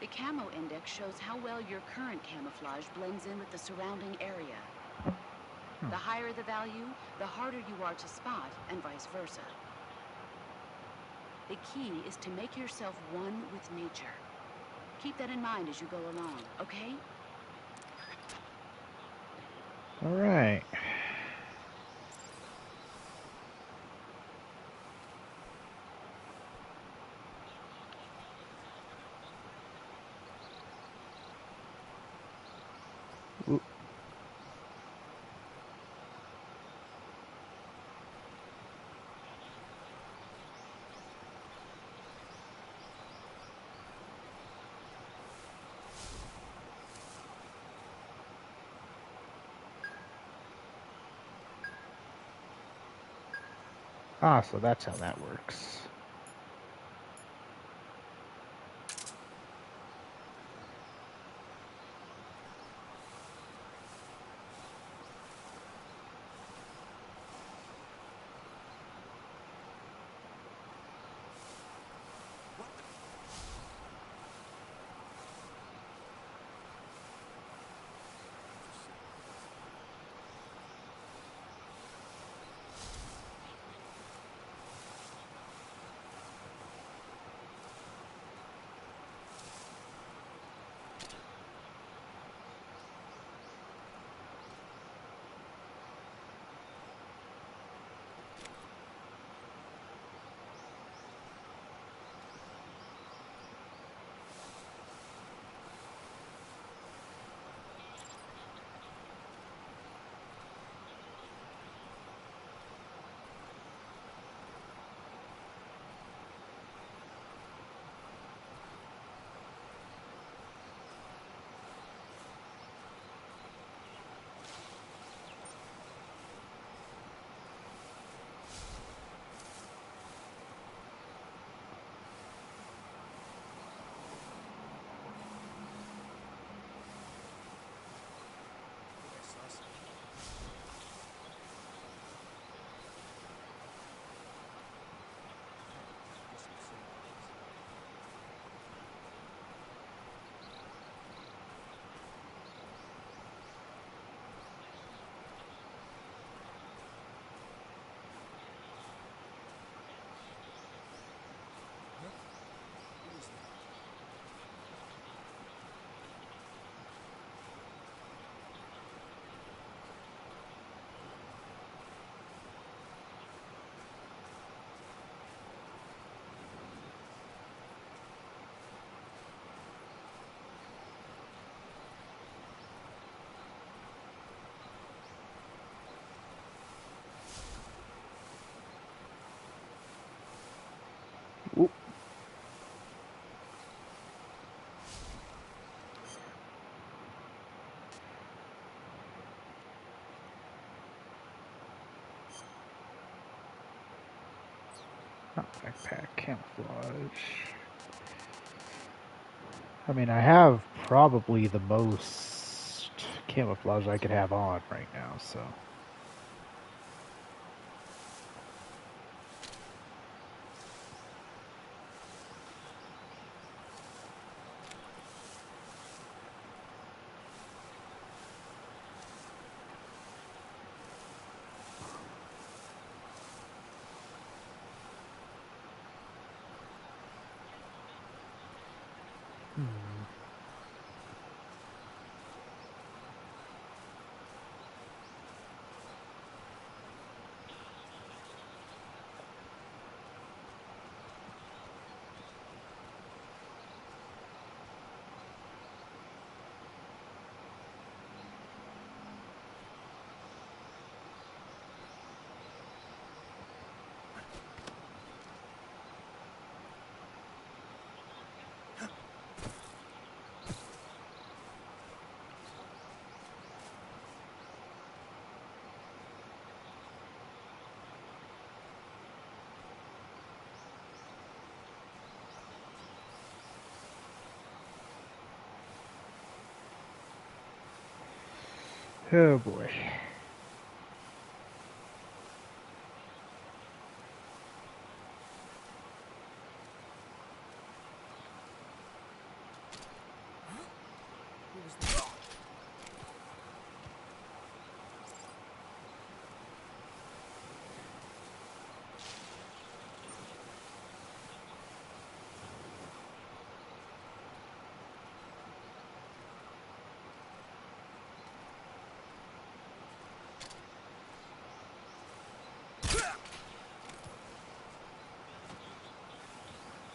The Camo Index shows how well your current camouflage blends in with the surrounding area. The higher the value, the harder you are to spot, and vice versa. The key is to make yourself one with nature. Keep that in mind as you go along, okay? All right. Ooh. Ah, so that's how that works. backpack camouflage. I mean, I have probably the most camouflage I could have on right now, so. Oh boy.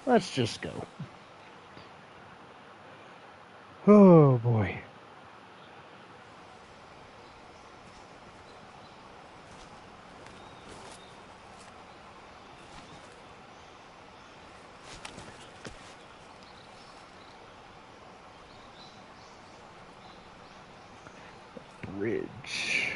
Let's just go. Oh boy. Bridge.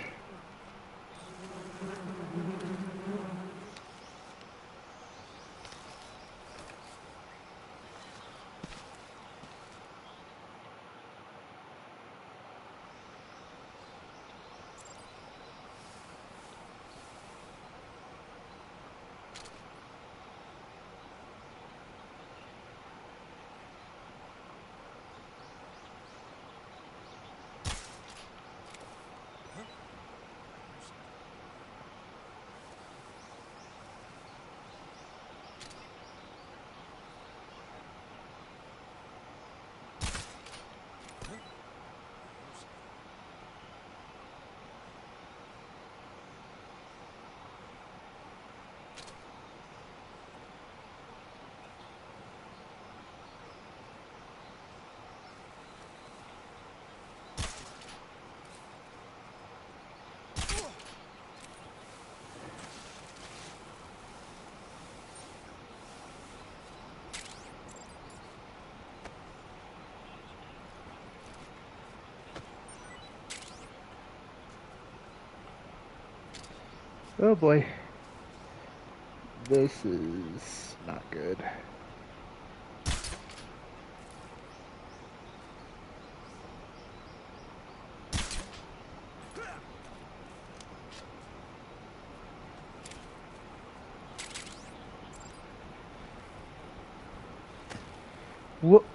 Oh boy. This is not good. Whoop.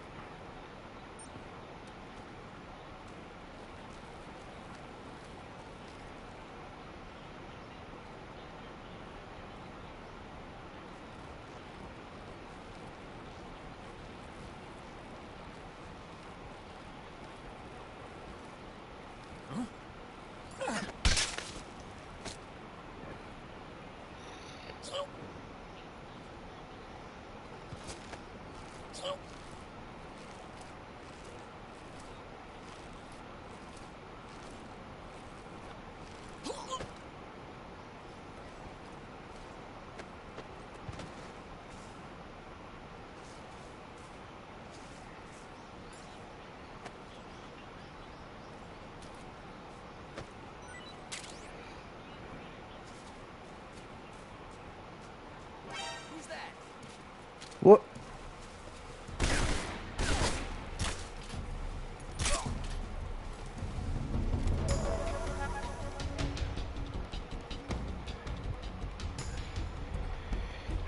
What?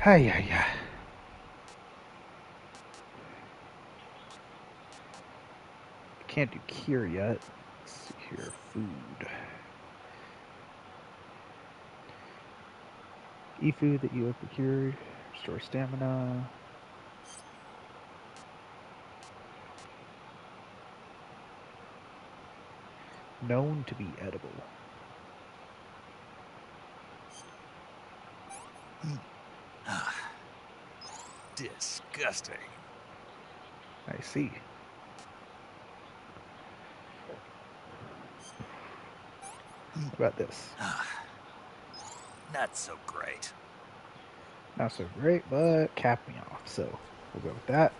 Hi, yeah. Can't do cure yet. Let's see here. Food. E-food that you have procured. Restore stamina. Known to be edible. Disgusting. I see. What about this? Not so great. Not so great, but cap me off, so we'll go with that.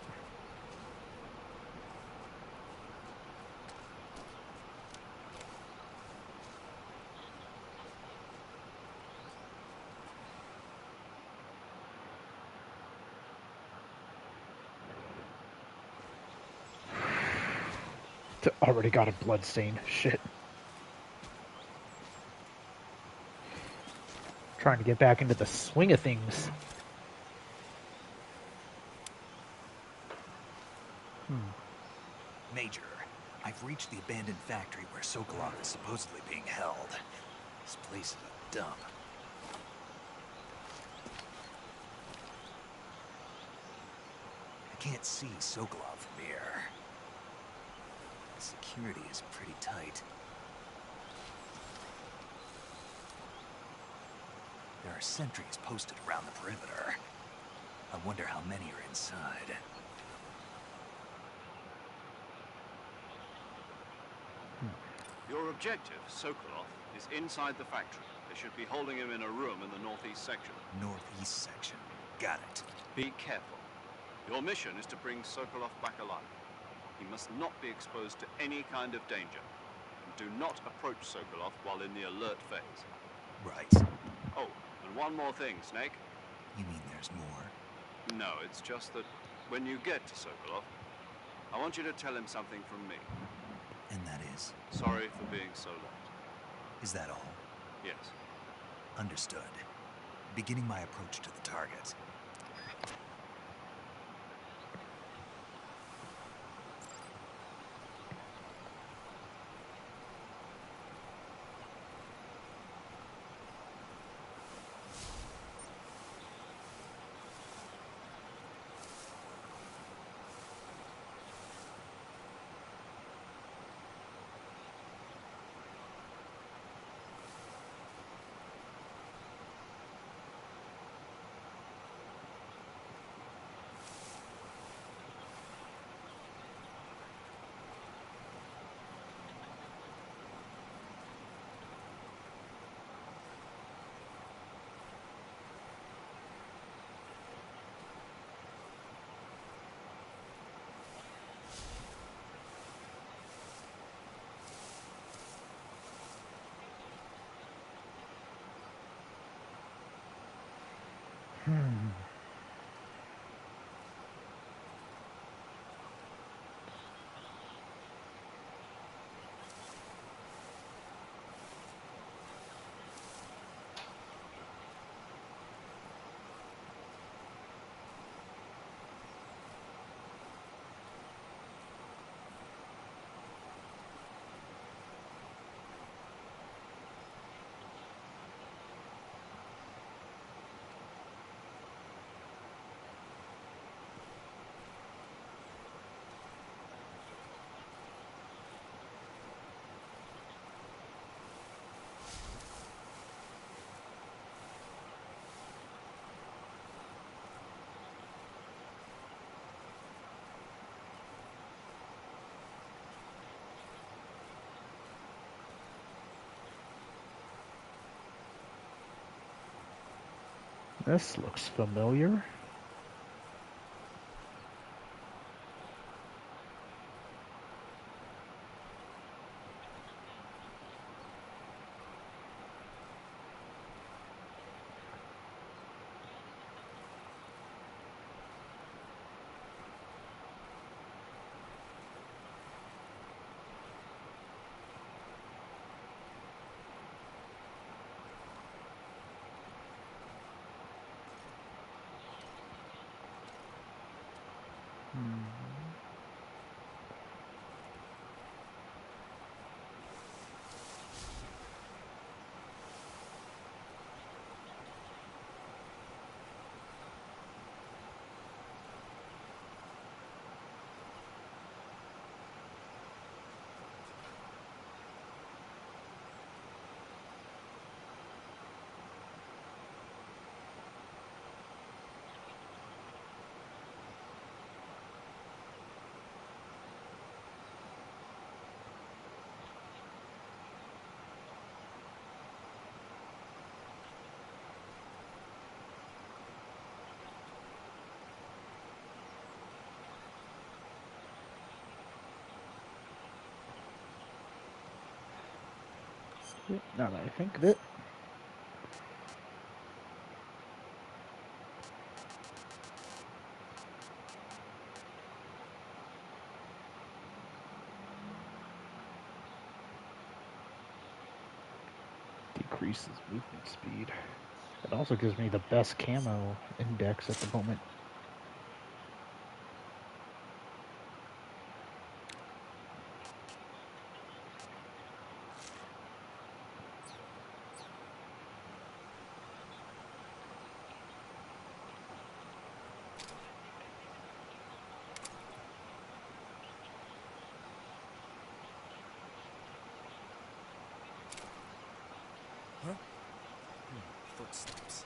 Already got a bloodstain. Shit. Trying to get back into the swing of things. Major, I've reached the abandoned factory where Sokolov is supposedly being held. This place is a dump. I can't see Sokolov from here. Security is pretty tight. There are sentries posted around the perimeter. I wonder how many are inside. Your objective, Sokolov, is inside the factory. They should be holding him in a room in the northeast section. Northeast section. Got it. Be careful. Your mission is to bring Sokolov back alive. He must not be exposed to any kind of danger. And do not approach Sokolov while in the alert phase. Right. Oh, and one more thing, Snake. You mean there's more? No, it's just that when you get to Sokolov, I want you to tell him something from me. And that is? Sorry for being so late. Is that all? Yes. Understood. Beginning my approach to the target. This looks familiar. Now that I think of it. Decreases movement speed. It also gives me the best camo index at the moment. Footsteps.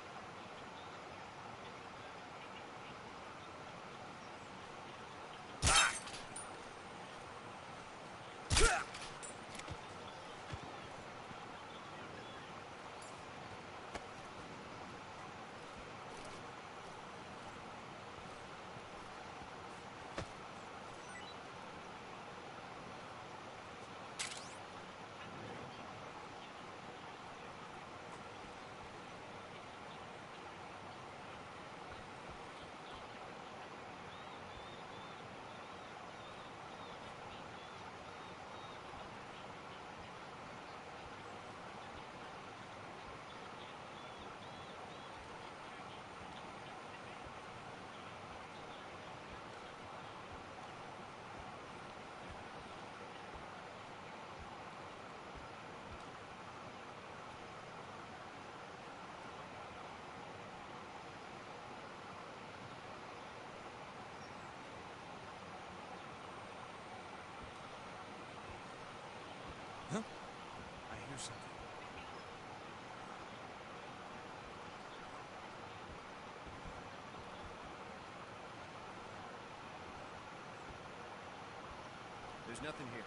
Huh? I hear something. There's nothing here.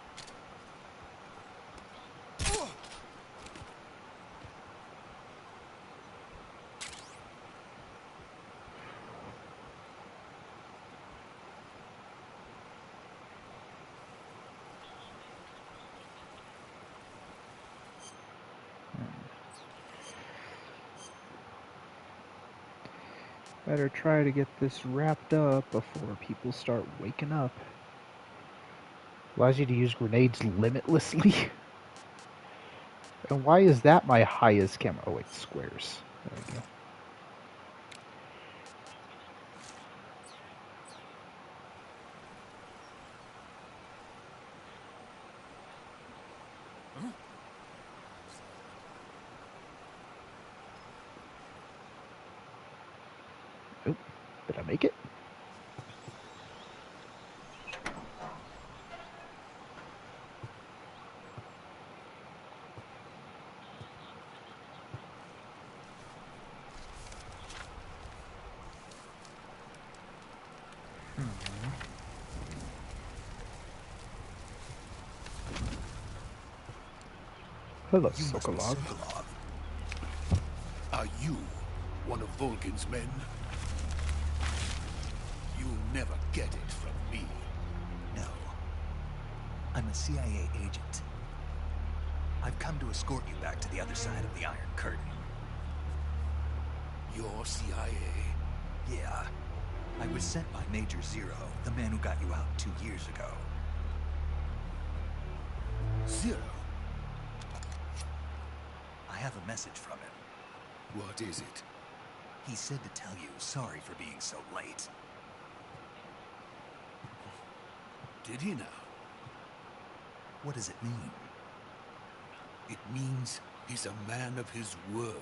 Better try to get this wrapped up before people start waking up. Allows you to use grenades limitlessly. And why is that my highest camo? Oh wait, squares. There we go. Oh, did I make it? Hello, You must be Sokolov. Sokolov. Are you one of Volgin's men? You'll never get it from me. No. I'm a CIA agent. I've come to escort you back to the other side of the Iron Curtain. You're CIA? Yeah. I was sent by Major Zero, the man who got you out 2 years ago. Zero? I have a message from him. What is it? He said to tell you sorry for being so late. Did he now? What does it mean? It means he's a man of his word.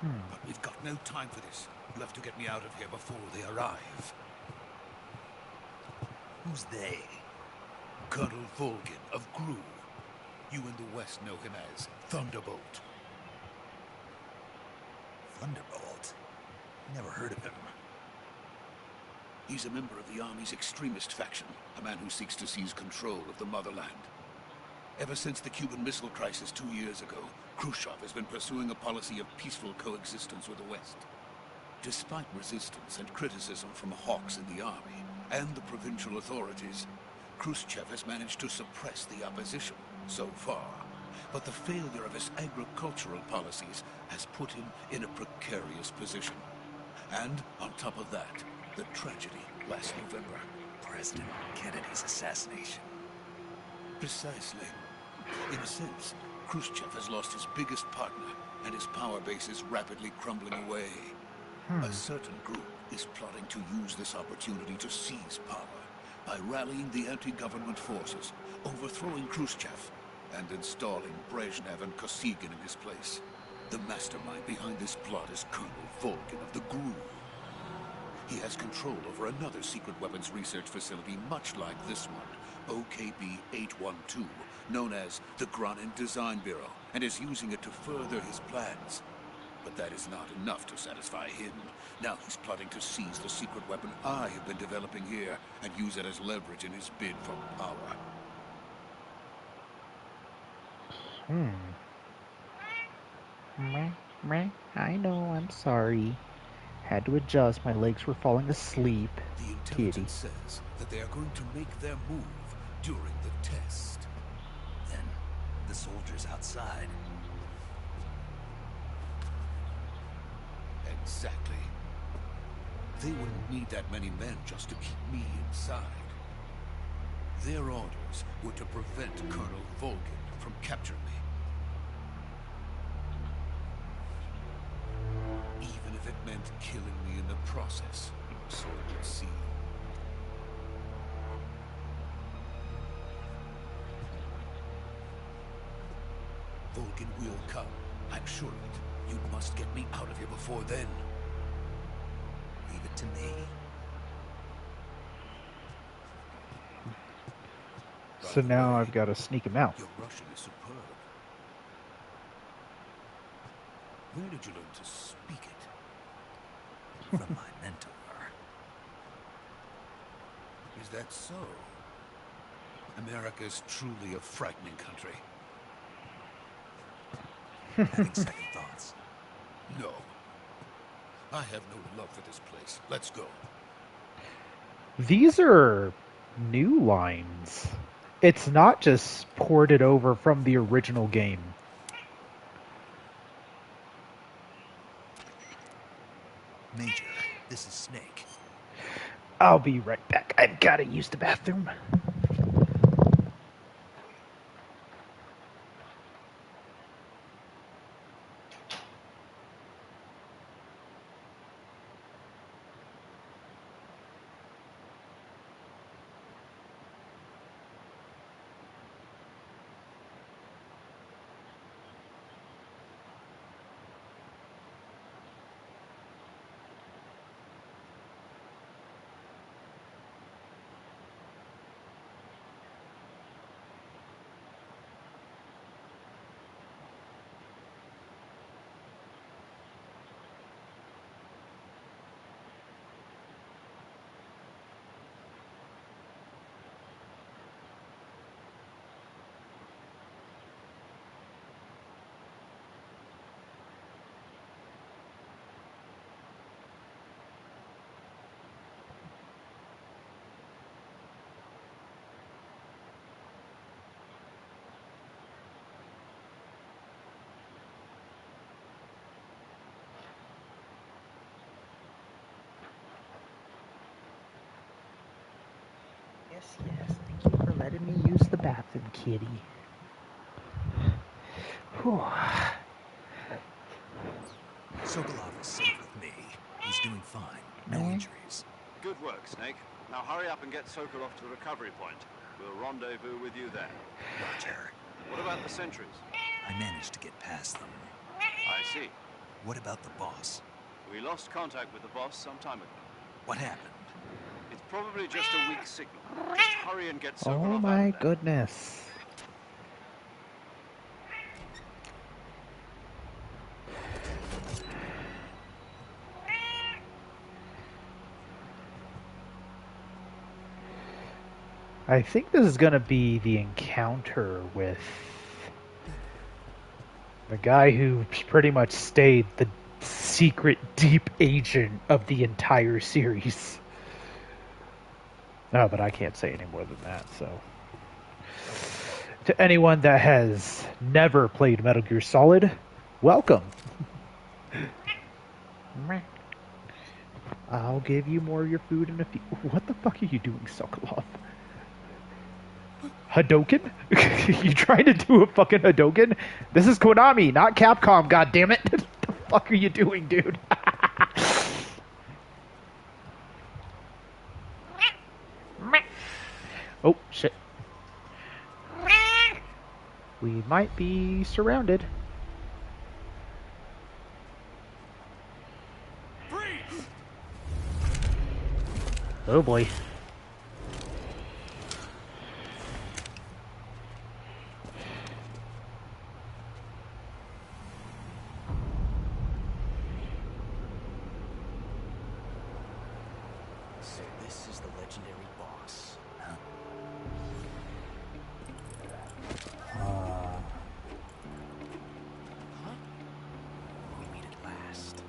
But we've got no time for this. You have to get me out of here before they arrive. Who's they? Colonel Volgin of Gru. You in the West know him as Thunderbolt. Thunderbolt? Never heard of him. He's a member of the Army's extremist faction, a man who seeks to seize control of the motherland. Ever since the Cuban Missile Crisis 2 years ago, Khrushchev has been pursuing a policy of peaceful coexistence with the West. Despite resistance and criticism from hawks in the army and the provincial authorities, Khrushchev has managed to suppress the opposition so far. But the failure of his agricultural policies has put him in a precarious position. And on top of that, the tragedy last November. President Kennedy's assassination. Precisely. In a sense, Khrushchev has lost his biggest partner, and his power base is rapidly crumbling away. A certain group is plotting to use this opportunity to seize power by rallying the anti-government forces, overthrowing Khrushchev, and installing Brezhnev and Kosygin in his place. The mastermind behind this plot is Colonel Volgin of the Gru. He has control over another secret weapons research facility much like this one, OKB-812, known as the Granin Design Bureau, and is using it to further his plans. But that is not enough to satisfy him. Now he's plotting to seize the secret weapon I have been developing here and use it as leverage in his bid for power. I know, I'm sorry. Had to adjust, my legs were falling asleep. The intelligence says that they are going to make their move during the test. Then, the soldiers outside. Exactly. They wouldn't need that many men just to keep me inside. Their orders were to prevent Colonel Volgin from capturing me. Even if it meant killing me in the process, so it would seem. Volgin will come. I'm sure of it. You must get me out of here before then. Leave it to me. So now I've got to sneak him out. Your Russian is superb. Where did you learn to speak it? From my mentor. Is that so? America is truly a frightening country. Having second thoughts. No. I have no love for this place. Let's go. These are new lines. It's not just ported over from the original game. Major, this is Snake. I'll be right back. I've got to use the bathroom. Yes. Thank you for letting me use the bathroom, kitty. Whew. Sokolov is safe with me. He's doing fine. No injuries. Good work, Snake. Now hurry up and get Sokolov to the recovery point. We'll rendezvous with you there. Roger. What about the sentries? I managed to get past them. I see. What about the boss? We lost contact with the boss some time ago. What happened? It's probably just a weak signal. Just hurry and get Sokolov Oh out my of there. goodness. I think this is going to be the encounter with the guy who's pretty much stayed the secret deep agent of the entire series. No, but I can't say any more than that, so. To anyone that has never played Metal Gear Solid, welcome. I'll give you more of your food in a few. What the fuck are you doing, Sokolov? Hadouken? You trying to do a fucking Hadouken? This is Konami, not Capcom, goddammit. What the fuck are you doing, dude? Oh, shit. We might be surrounded. Freeze! Oh boy. So this is the legendary boss. We meet at last.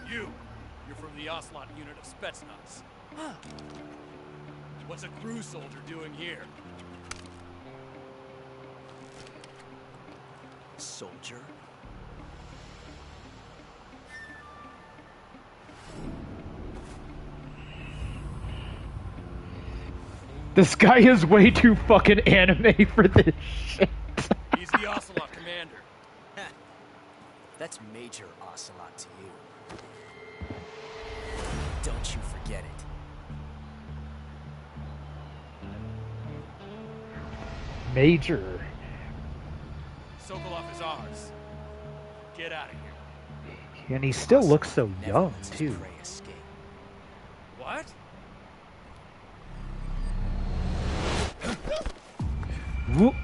You're from the Ocelot unit of Spetsnaz. What's a crew soldier doing here? Soldier? This guy is way too fucking anime for this shit. He's the Ocelot commander. That's Major Ocelot to you. Don't you forget it. Major. Sokolov is ours. Get out of here. And he still looks so young, too. Prey escape. What? Whoop.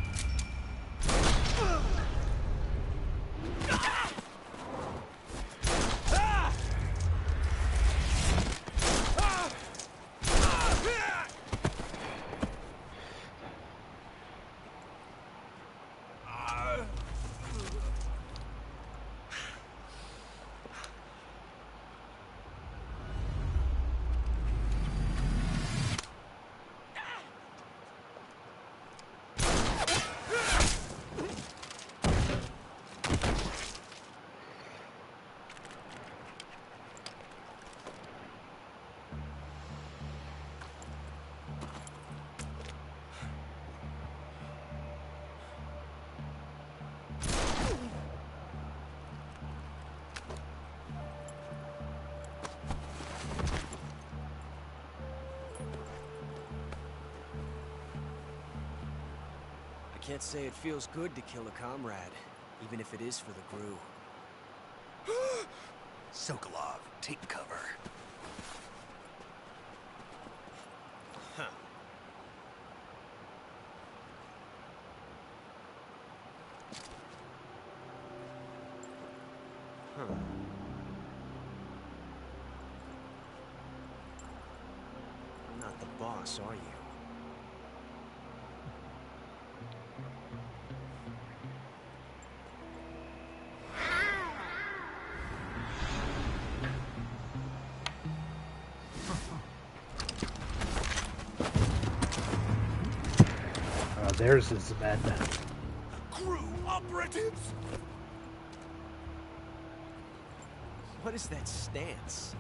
I can't say it feels good to kill a comrade, even if it is for the crew. Sokolov, take cover. Huh. Huh. You're not the boss, are you? There's his men. Crew operatives! What is that stance?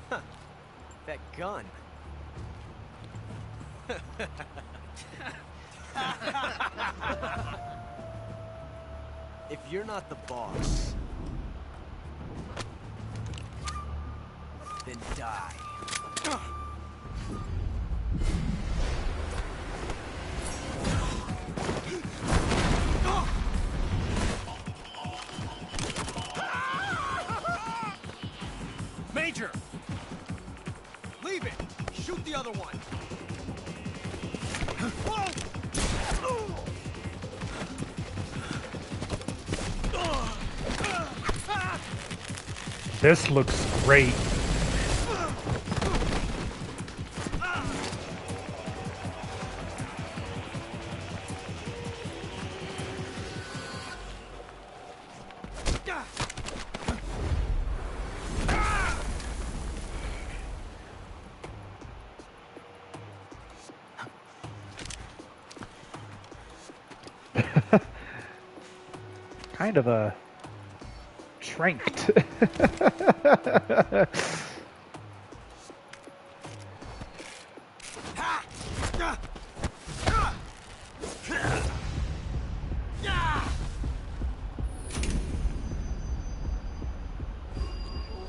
Huh. That gun. If you're not the boss, then die. Major! Leave it! Shoot the other one! This looks great. Kind of a tranked.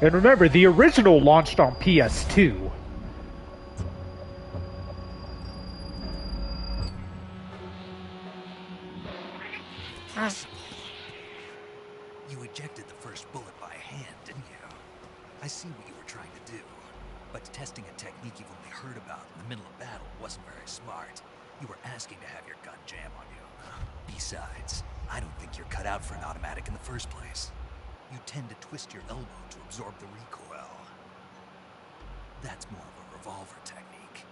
And remember, the original launched on PS2. You ejected the first bullet by hand, didn't you? I see what you were trying to do. But testing a technique you've only heard about in the middle of battle wasn't very smart. You were asking to have your gun jam on you. Besides, I don't think you're cut out for an automatic in the first place. You tend to twist your elbow to absorb the recoil. That's more of a revolver technique.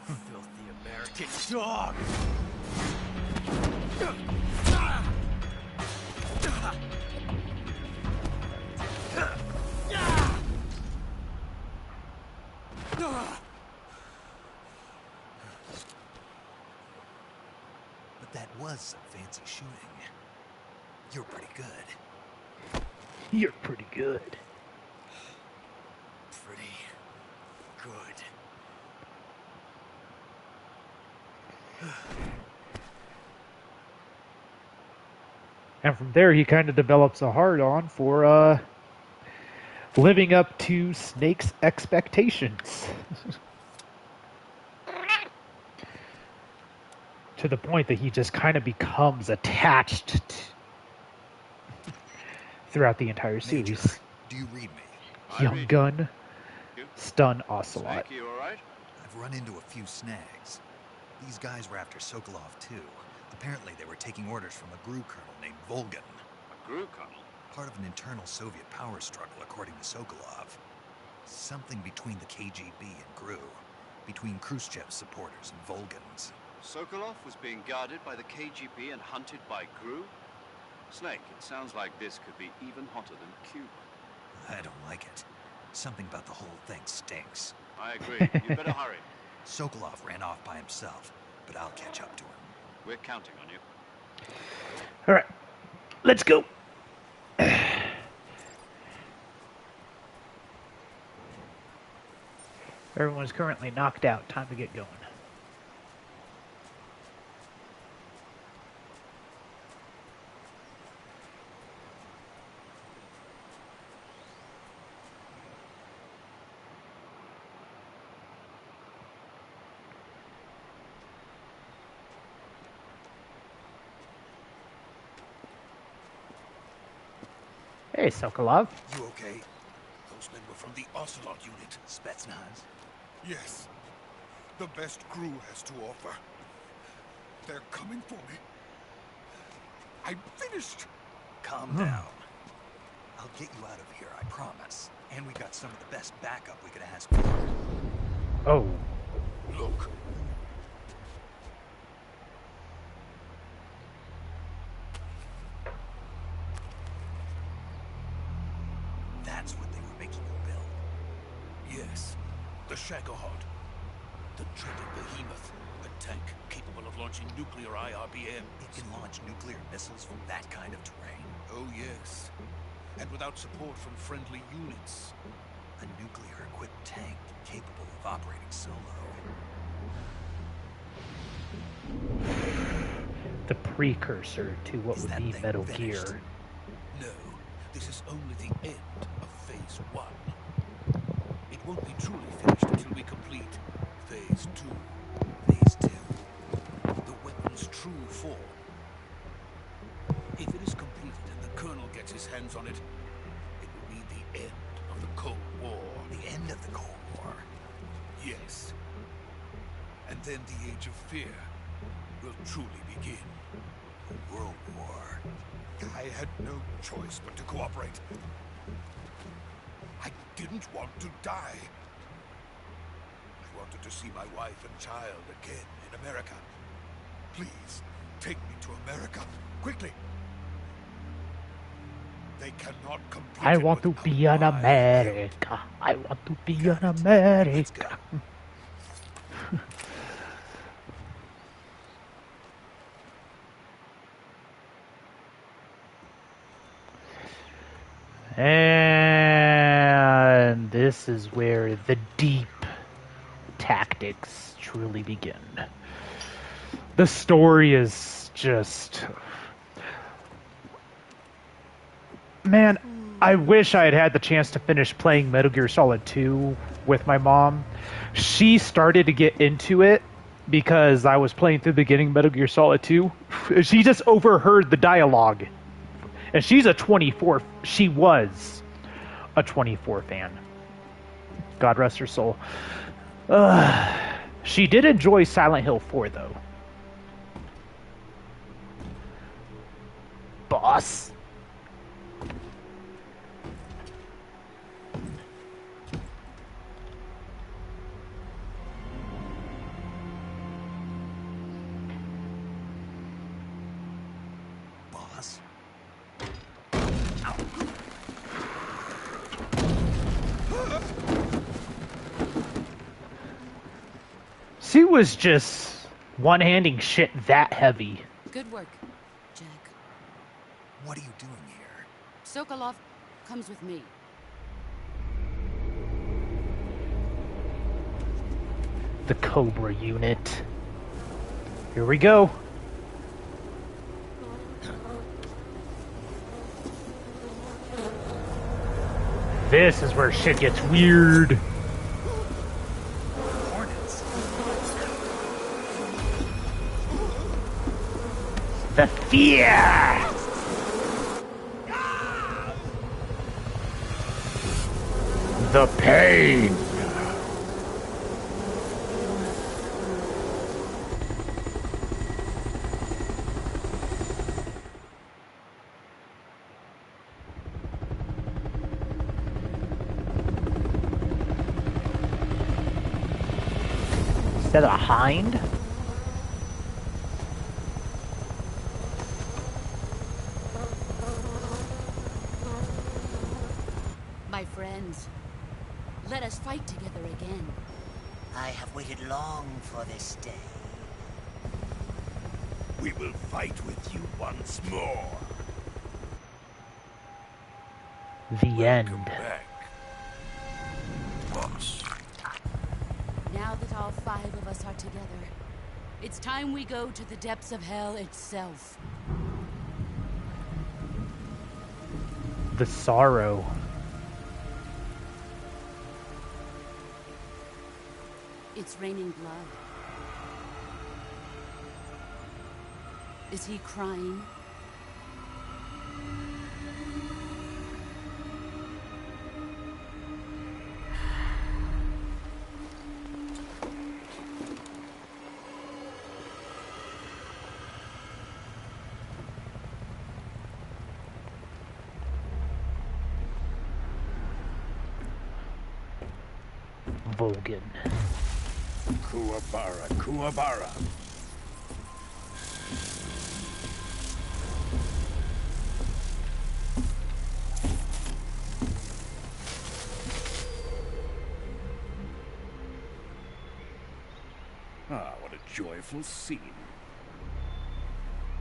Filthy American dog! But that was some fancy shooting. You're pretty good. You're pretty good. Pretty good. And from there, he kind of develops a hard-on for living up to Snake's expectations. To the point that he just kind of becomes attached throughout the entire series. Major, do you read me? Young Gun, Stun Ocelot. Snake, you alright? I've run into a few snags. These guys were after Sokolov too. Apparently they were taking orders from a GRU colonel named Volgan. A GRU colonel? Part of an internal Soviet power struggle, according to Sokolov. Something between the KGB and GRU. Between Khrushchev's supporters and Volgan's. Sokolov was being guarded by the KGB and hunted by GRU? Snake, it sounds like this could be even hotter than Cuba. I don't like it. Something about the whole thing stinks. I agree. You'd better hurry. Sokolov ran off by himself, but I'll catch up to him. We're counting on you. All right, let's go. Everyone's currently knocked out. Time to get going. Hey, Sokolov. You okay? Those men were from the Ocelot unit. Spetsnaz? Yes. The best GRU has to offer. They're coming for me. I'm finished. Calm down. I'll get you out of here, I promise. And we got some of the best backup we could ask for. Oh. Look. That's what they were making you build. Yes. The Shagohod. The dreaded behemoth. A tank capable of launching nuclear IRBM. It can launch nuclear missiles from that kind of terrain. Oh, yes. And without support from friendly units. A nuclear-equipped tank capable of operating solo. the precursor to what Is would that be thing Metal finished? Gear. No, this is only the end of Phase 1. It won't be truly finished until we complete Phase 2. Phase 2. The weapon's true form. If it is completed and the Colonel gets his hands on it, it will be the end of the Cold War. The end of the Cold War. Yes. And then the Age of Fear will truly begin. A world war. I had no choice but to cooperate. I didn't want to die. I wanted to see my wife and child again in America. Please, take me to America, quickly. They cannot complete I it want to without be an my America. I want to be an Let's America. go. And this is where the deep tactics truly begin. The story is just... Man, I wish I had had the chance to finish playing Metal Gear Solid 2 with my mom. She started to get into it because I was playing through the beginning Metal Gear Solid 2. She just overheard the dialogue. And she's a 24... She was a 24 fan. God rest her soul. She did enjoy Silent Hill 4, though. Boss. Boss. She was just one-handing shit that heavy. Good work, Jack. What are you doing here? Sokolov comes with me. The Cobra unit. Here we go. This is where shit gets weird. Hornets. The fear. The pain. Is that a hind? My friends, let us fight together again. I have waited long for this day. We will fight with you once more. The end. Welcome back, boss. Now that all 5 of us are together, it's time we go to the depths of hell itself. The sorrow. It's raining blood. Is he crying? Volgan. Kuwabara, Kuwabara. Ah, what a joyful scene.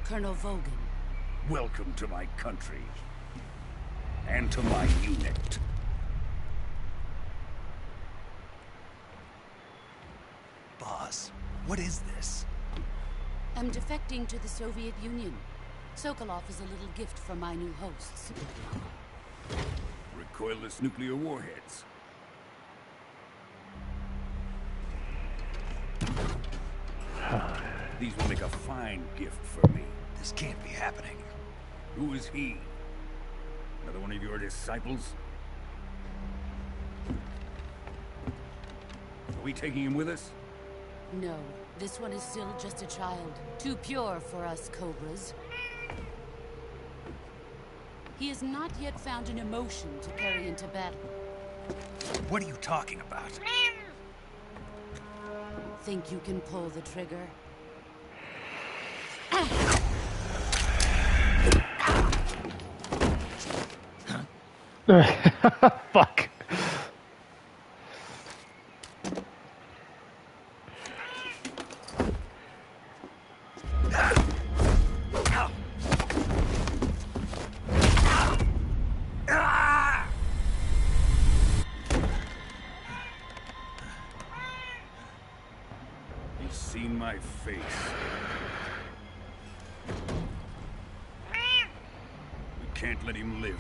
Colonel Volgan. Welcome to my country. And to my unit. Boss, what is this? am defecting to the Soviet Union. Sokolov is a little gift from my new hosts. Recoilless nuclear warheads. These will make a fine gift for me. This can't be happening. Who is he? Another one of your disciples? Are we taking him with us? No, this one is still just a child. Too pure for us Cobras. He has not yet found an emotion to carry into battle. What are you talking about? Think you can pull the trigger? Fuck. He's seen my face. We can't let him live.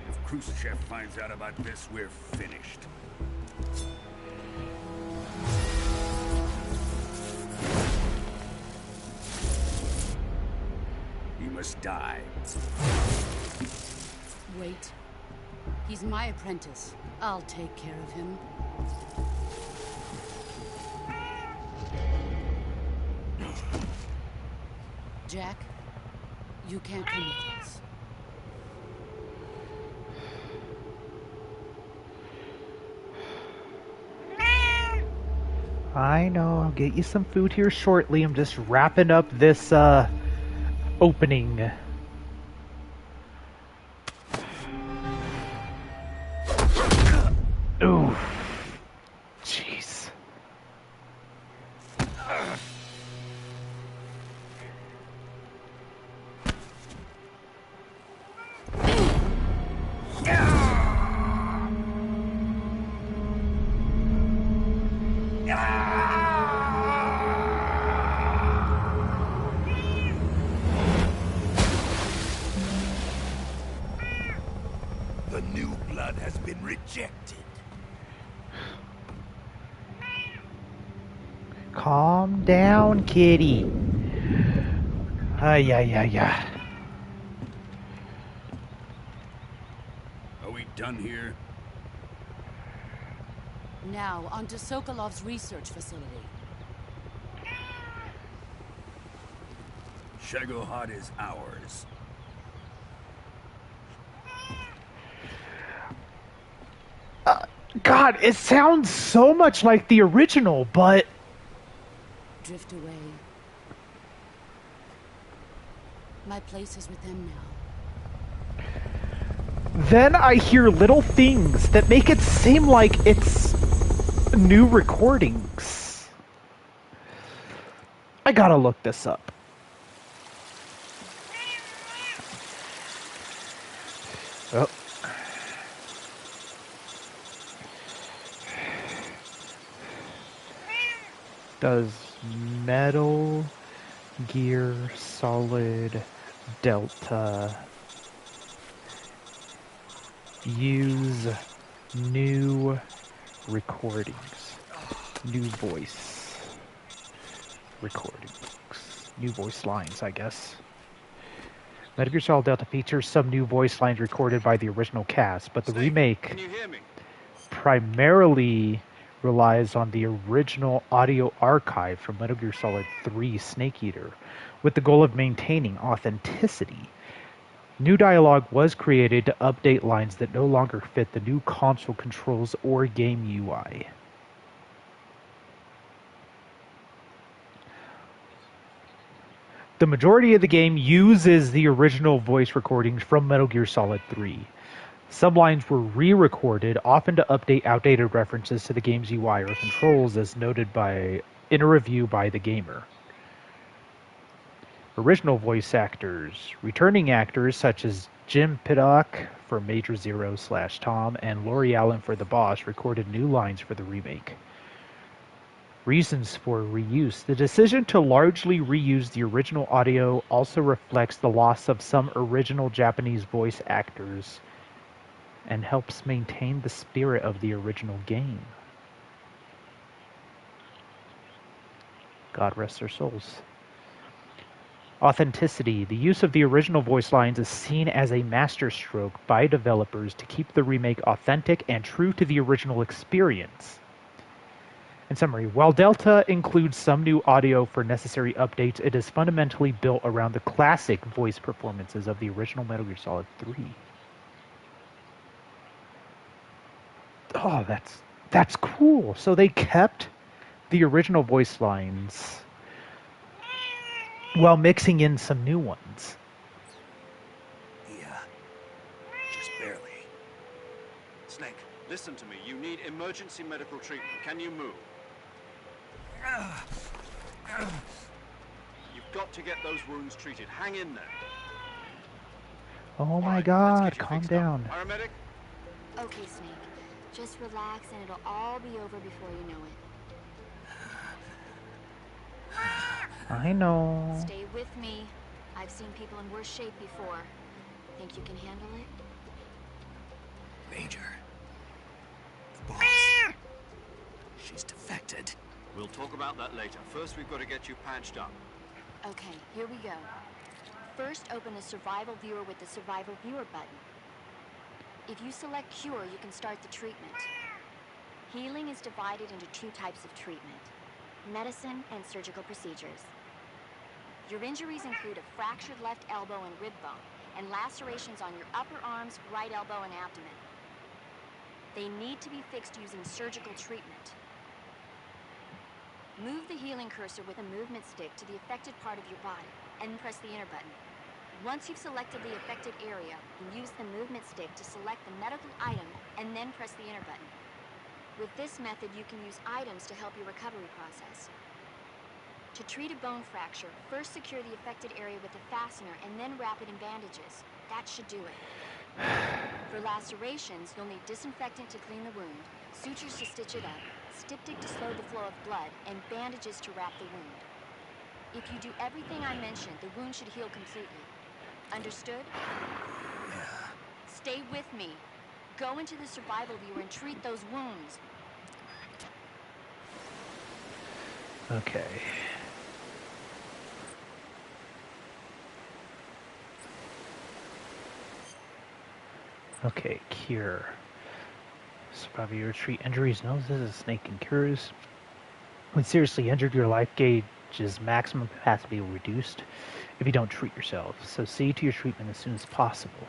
If Khrushchev finds out about this, we're finished. He must die. Wait. He's my apprentice. I'll take care of him. Jack, you can't come with us. I know, I'll get you some food here shortly. I'm just wrapping up this, opening. Ooh. Jeez. The new blood has been rejected. Calm down, kitty. Ay, ay, ay, ay. Are we done here? Now, onto Sokolov's research facility. Shagohod is ours. God, it sounds so much like the original, but... Drift away. My place is with them now. Then I hear little things that make it seem like it's new recordings. I gotta look this up. Oh. Does Metal Gear Solid Delta use new recordings? New voice recordings. New voice lines, I guess. Metal Gear Solid Delta features some new voice lines recorded by the original cast, but the remake Can you hear me? primarily relies on the original audio archive from Metal Gear Solid 3 Snake Eater, with the goal of maintaining authenticity. New dialogue was created to update lines that no longer fit the new console controls or game UI. The majority of the game uses the original voice recordings from Metal Gear Solid 3. Some lines were re-recorded, often to update outdated references to the game's UI or controls, as noted in a review by The Gamer. Original voice actors, returning actors such as Jim Piddock for Major Zero/Tom and Laurie Allen for the boss recorded new lines for the remake. Reasons for reuse. The decision to largely reuse the original audio also reflects the loss of some original Japanese voice actors and helps maintain the spirit of the original game. God rest their souls. Authenticity. The use of the original voice lines is seen as a masterstroke by developers to keep the remake authentic and true to the original experience. In summary, while Delta includes some new audio for necessary updates, it is fundamentally built around the classic voice performances of the original Metal Gear Solid 3. Oh, that's cool. So they kept the original voice lines while mixing in some new ones. Yeah. Just barely. Snake, listen to me. You need emergency medical treatment. Can you move? You've got to get those wounds treated. Hang in there. Oh my Alright, God, let's get you calm fixed up. down. Paramedic? Okay, Snake. Just relax and it'll all be over before you know it. I know. Stay with me. I've seen people in worse shape before. Think you can handle it? Major. The boss. She's defected. We'll talk about that later. First, we've got to get you patched up. Okay, here we go. First, open the survival viewer with the survival viewer button. If you select cure, you can start the treatment. Healing is divided into two types of treatment: medicine and surgical procedures. Your injuries include a fractured left elbow and rib bone, and lacerations on your upper arms, right elbow, and abdomen. They need to be fixed using surgical treatment. Move the healing cursor with a movement stick to the affected part of your body, and press the enter button. Once you've selected the affected area, use the movement stick to select the medical item, and then press the enter button. With this method, you can use items to help your recovery process. To treat a bone fracture, first secure the affected area with a fastener, and then wrap it in bandages. That should do it. For lacerations, you'll need disinfectant to clean the wound, sutures to stitch it up, styptic to slow the flow of blood, and bandages to wrap the wound. If you do everything I mentioned, the wound should heal completely. Understood? Yeah. Stay with me. Go into the survival viewer and treat those wounds. Okay. Okay, cure. Survival viewer, treat injuries. No, this is Snake and cures. When seriously injured, your life gauge's maximum capacity will be reduced if you don't treat yourself, so see to your treatment as soon as possible.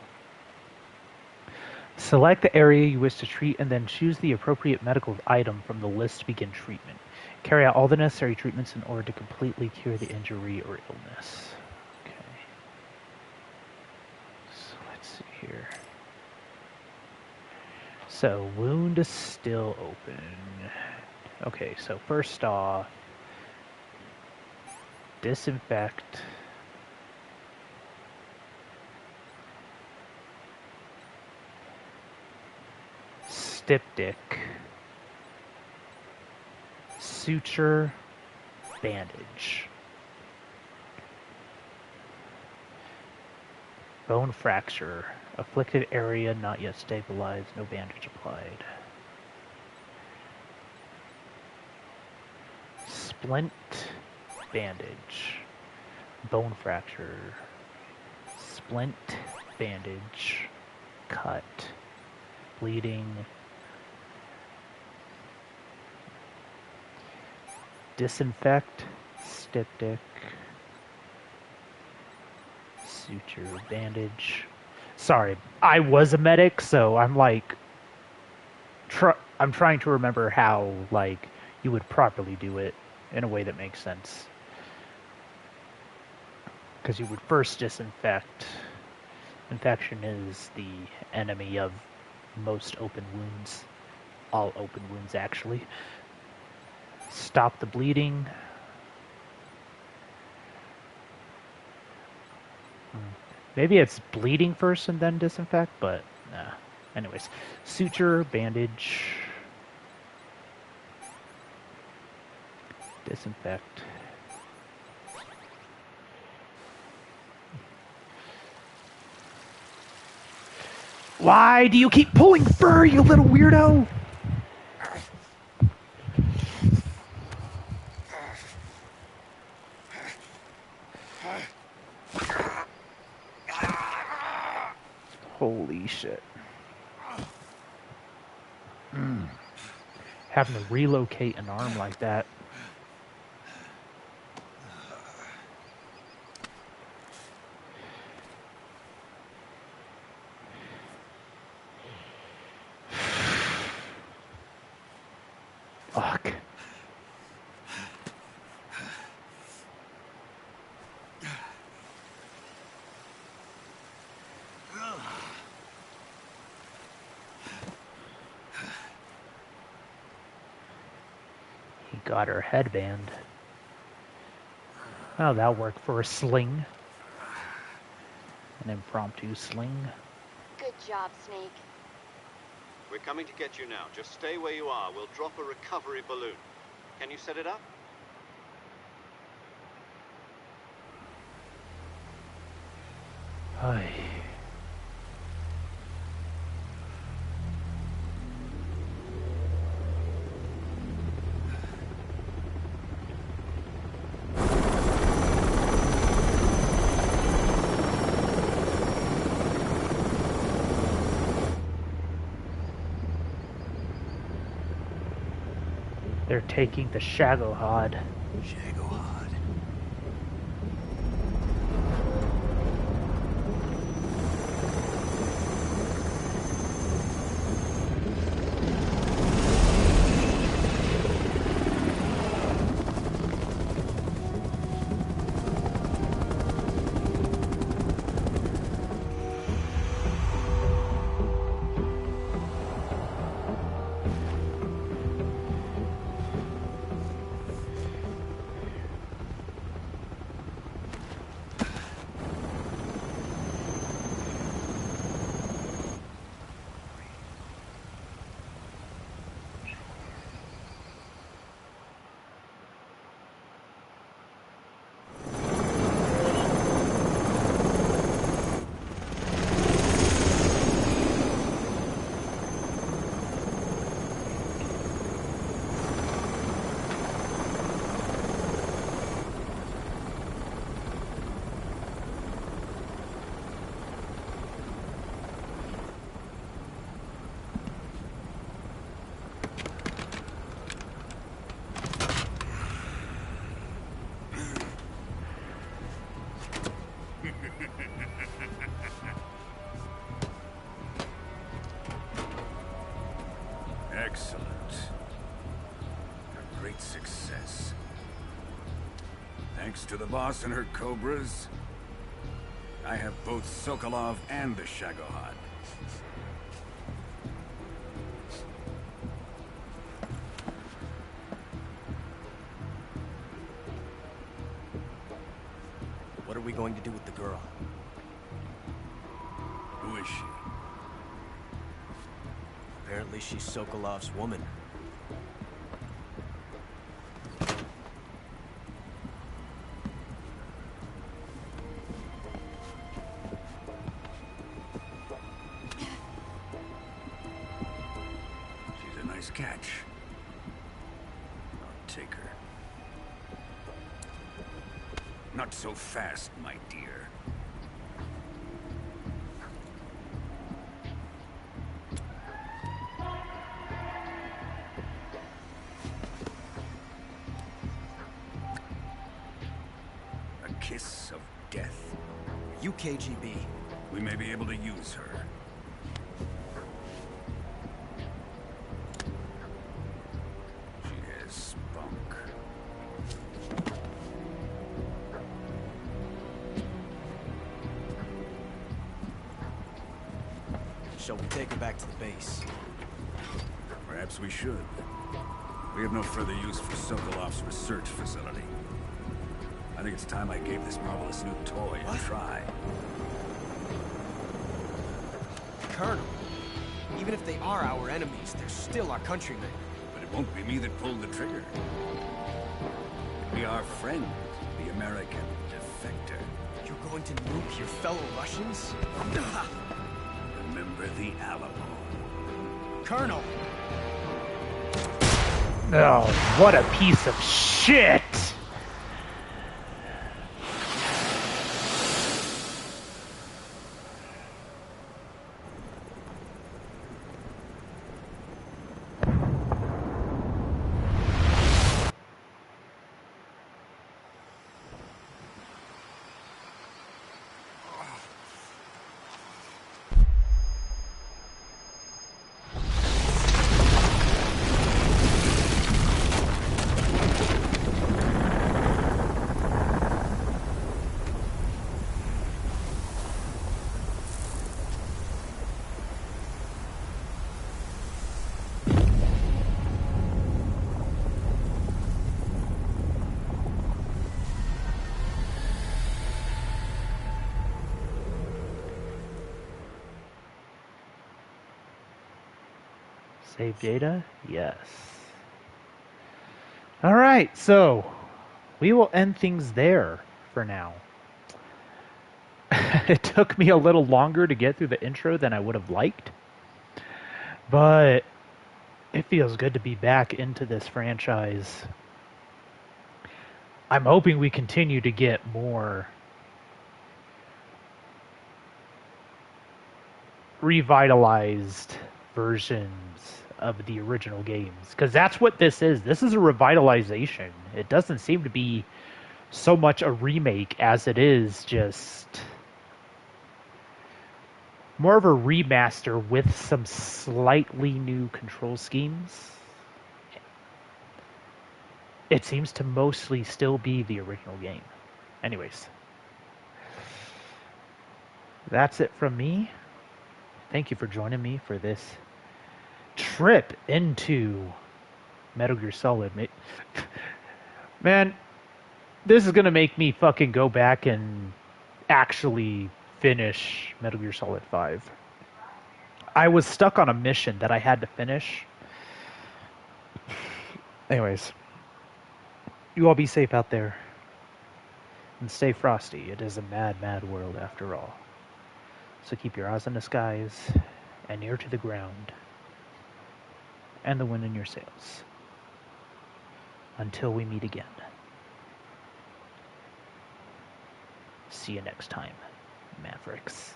Select the area you wish to treat and then choose the appropriate medical item from the list to begin treatment. Carry out all the necessary treatments in order to completely cure the injury or illness. Okay. So let's see here. So, wound is still open. Okay, so first off, disinfect. Styptic. Suture. Bandage. Bone fracture. Afflicted area not yet stabilized. No bandage applied. Splint. Bandage. Bone fracture. Splint. Bandage. Cut. Bleeding. Disinfect. Styptic. Suture. Bandage. Sorry, I was a medic, so I'm like, I'm trying to remember how, like, you would properly do it in a way that makes sense. Because you would first disinfect. Infection is the enemy of most open wounds. All open wounds, actually. Stop the bleeding. Maybe it's bleeding first and then disinfect, but nah. Anyways, suture, bandage, disinfect. Why do you keep pulling fur, you little weirdo? Holy shit. Having to relocate an arm like that. Fuck. He got her headband. Oh, that'll work for a sling. An impromptu sling. Good job, Snake. We're coming to get you now. Just stay where you are. We'll drop a recovery balloon. Can you set it up? Ay. They're taking the Shagohod. Shagohod. Excellent. A great success. Thanks to the boss and her cobras, I have both Sokolov and the Shagohod. What are we going to do with the girl? Who is she? Apparently she's Sokolov's woman. She's a nice catch. I'll take her. Not so fast, my dear. A kiss of death. You KGB. We may be able to use her. She has spunk. Shall we take her back to the base? Perhaps we should. We have no further use for Sokolov's research facility. I think it's time I gave this marvelous new toy a try. Colonel, even if they are our enemies, they're still our countrymen. But it won't be me that pulled the trigger. It'll be our friend, the American defector. You're going to nuke your fellow Russians? Remember the Alamo. Colonel! Oh, what a piece of shit! Save data? Yes. Alright, so we will end things there for now. It took me a little longer to get through the intro than I would have liked, but it feels good to be back into this franchise. I'm hoping we continue to get more revitalized versions of the original games, because that's what this is. This is a revitalization. It doesn't seem to be so much a remake as it is just more of a remaster with some slightly new control schemes. It seems to mostly still be the original game. Anyways, that's it from me. Thank you for joining me for this trip into Metal Gear Solid. Man, this is going to make me fucking go back and actually finish Metal Gear Solid 5. I was stuck on a mission that I had to finish. Anyways, you all be safe out there. And stay frosty. It is a mad, mad world after all. So keep your eyes on the skies and ear to the ground. And the wind in your sails. Until we meet again. See you next time, Mavericks.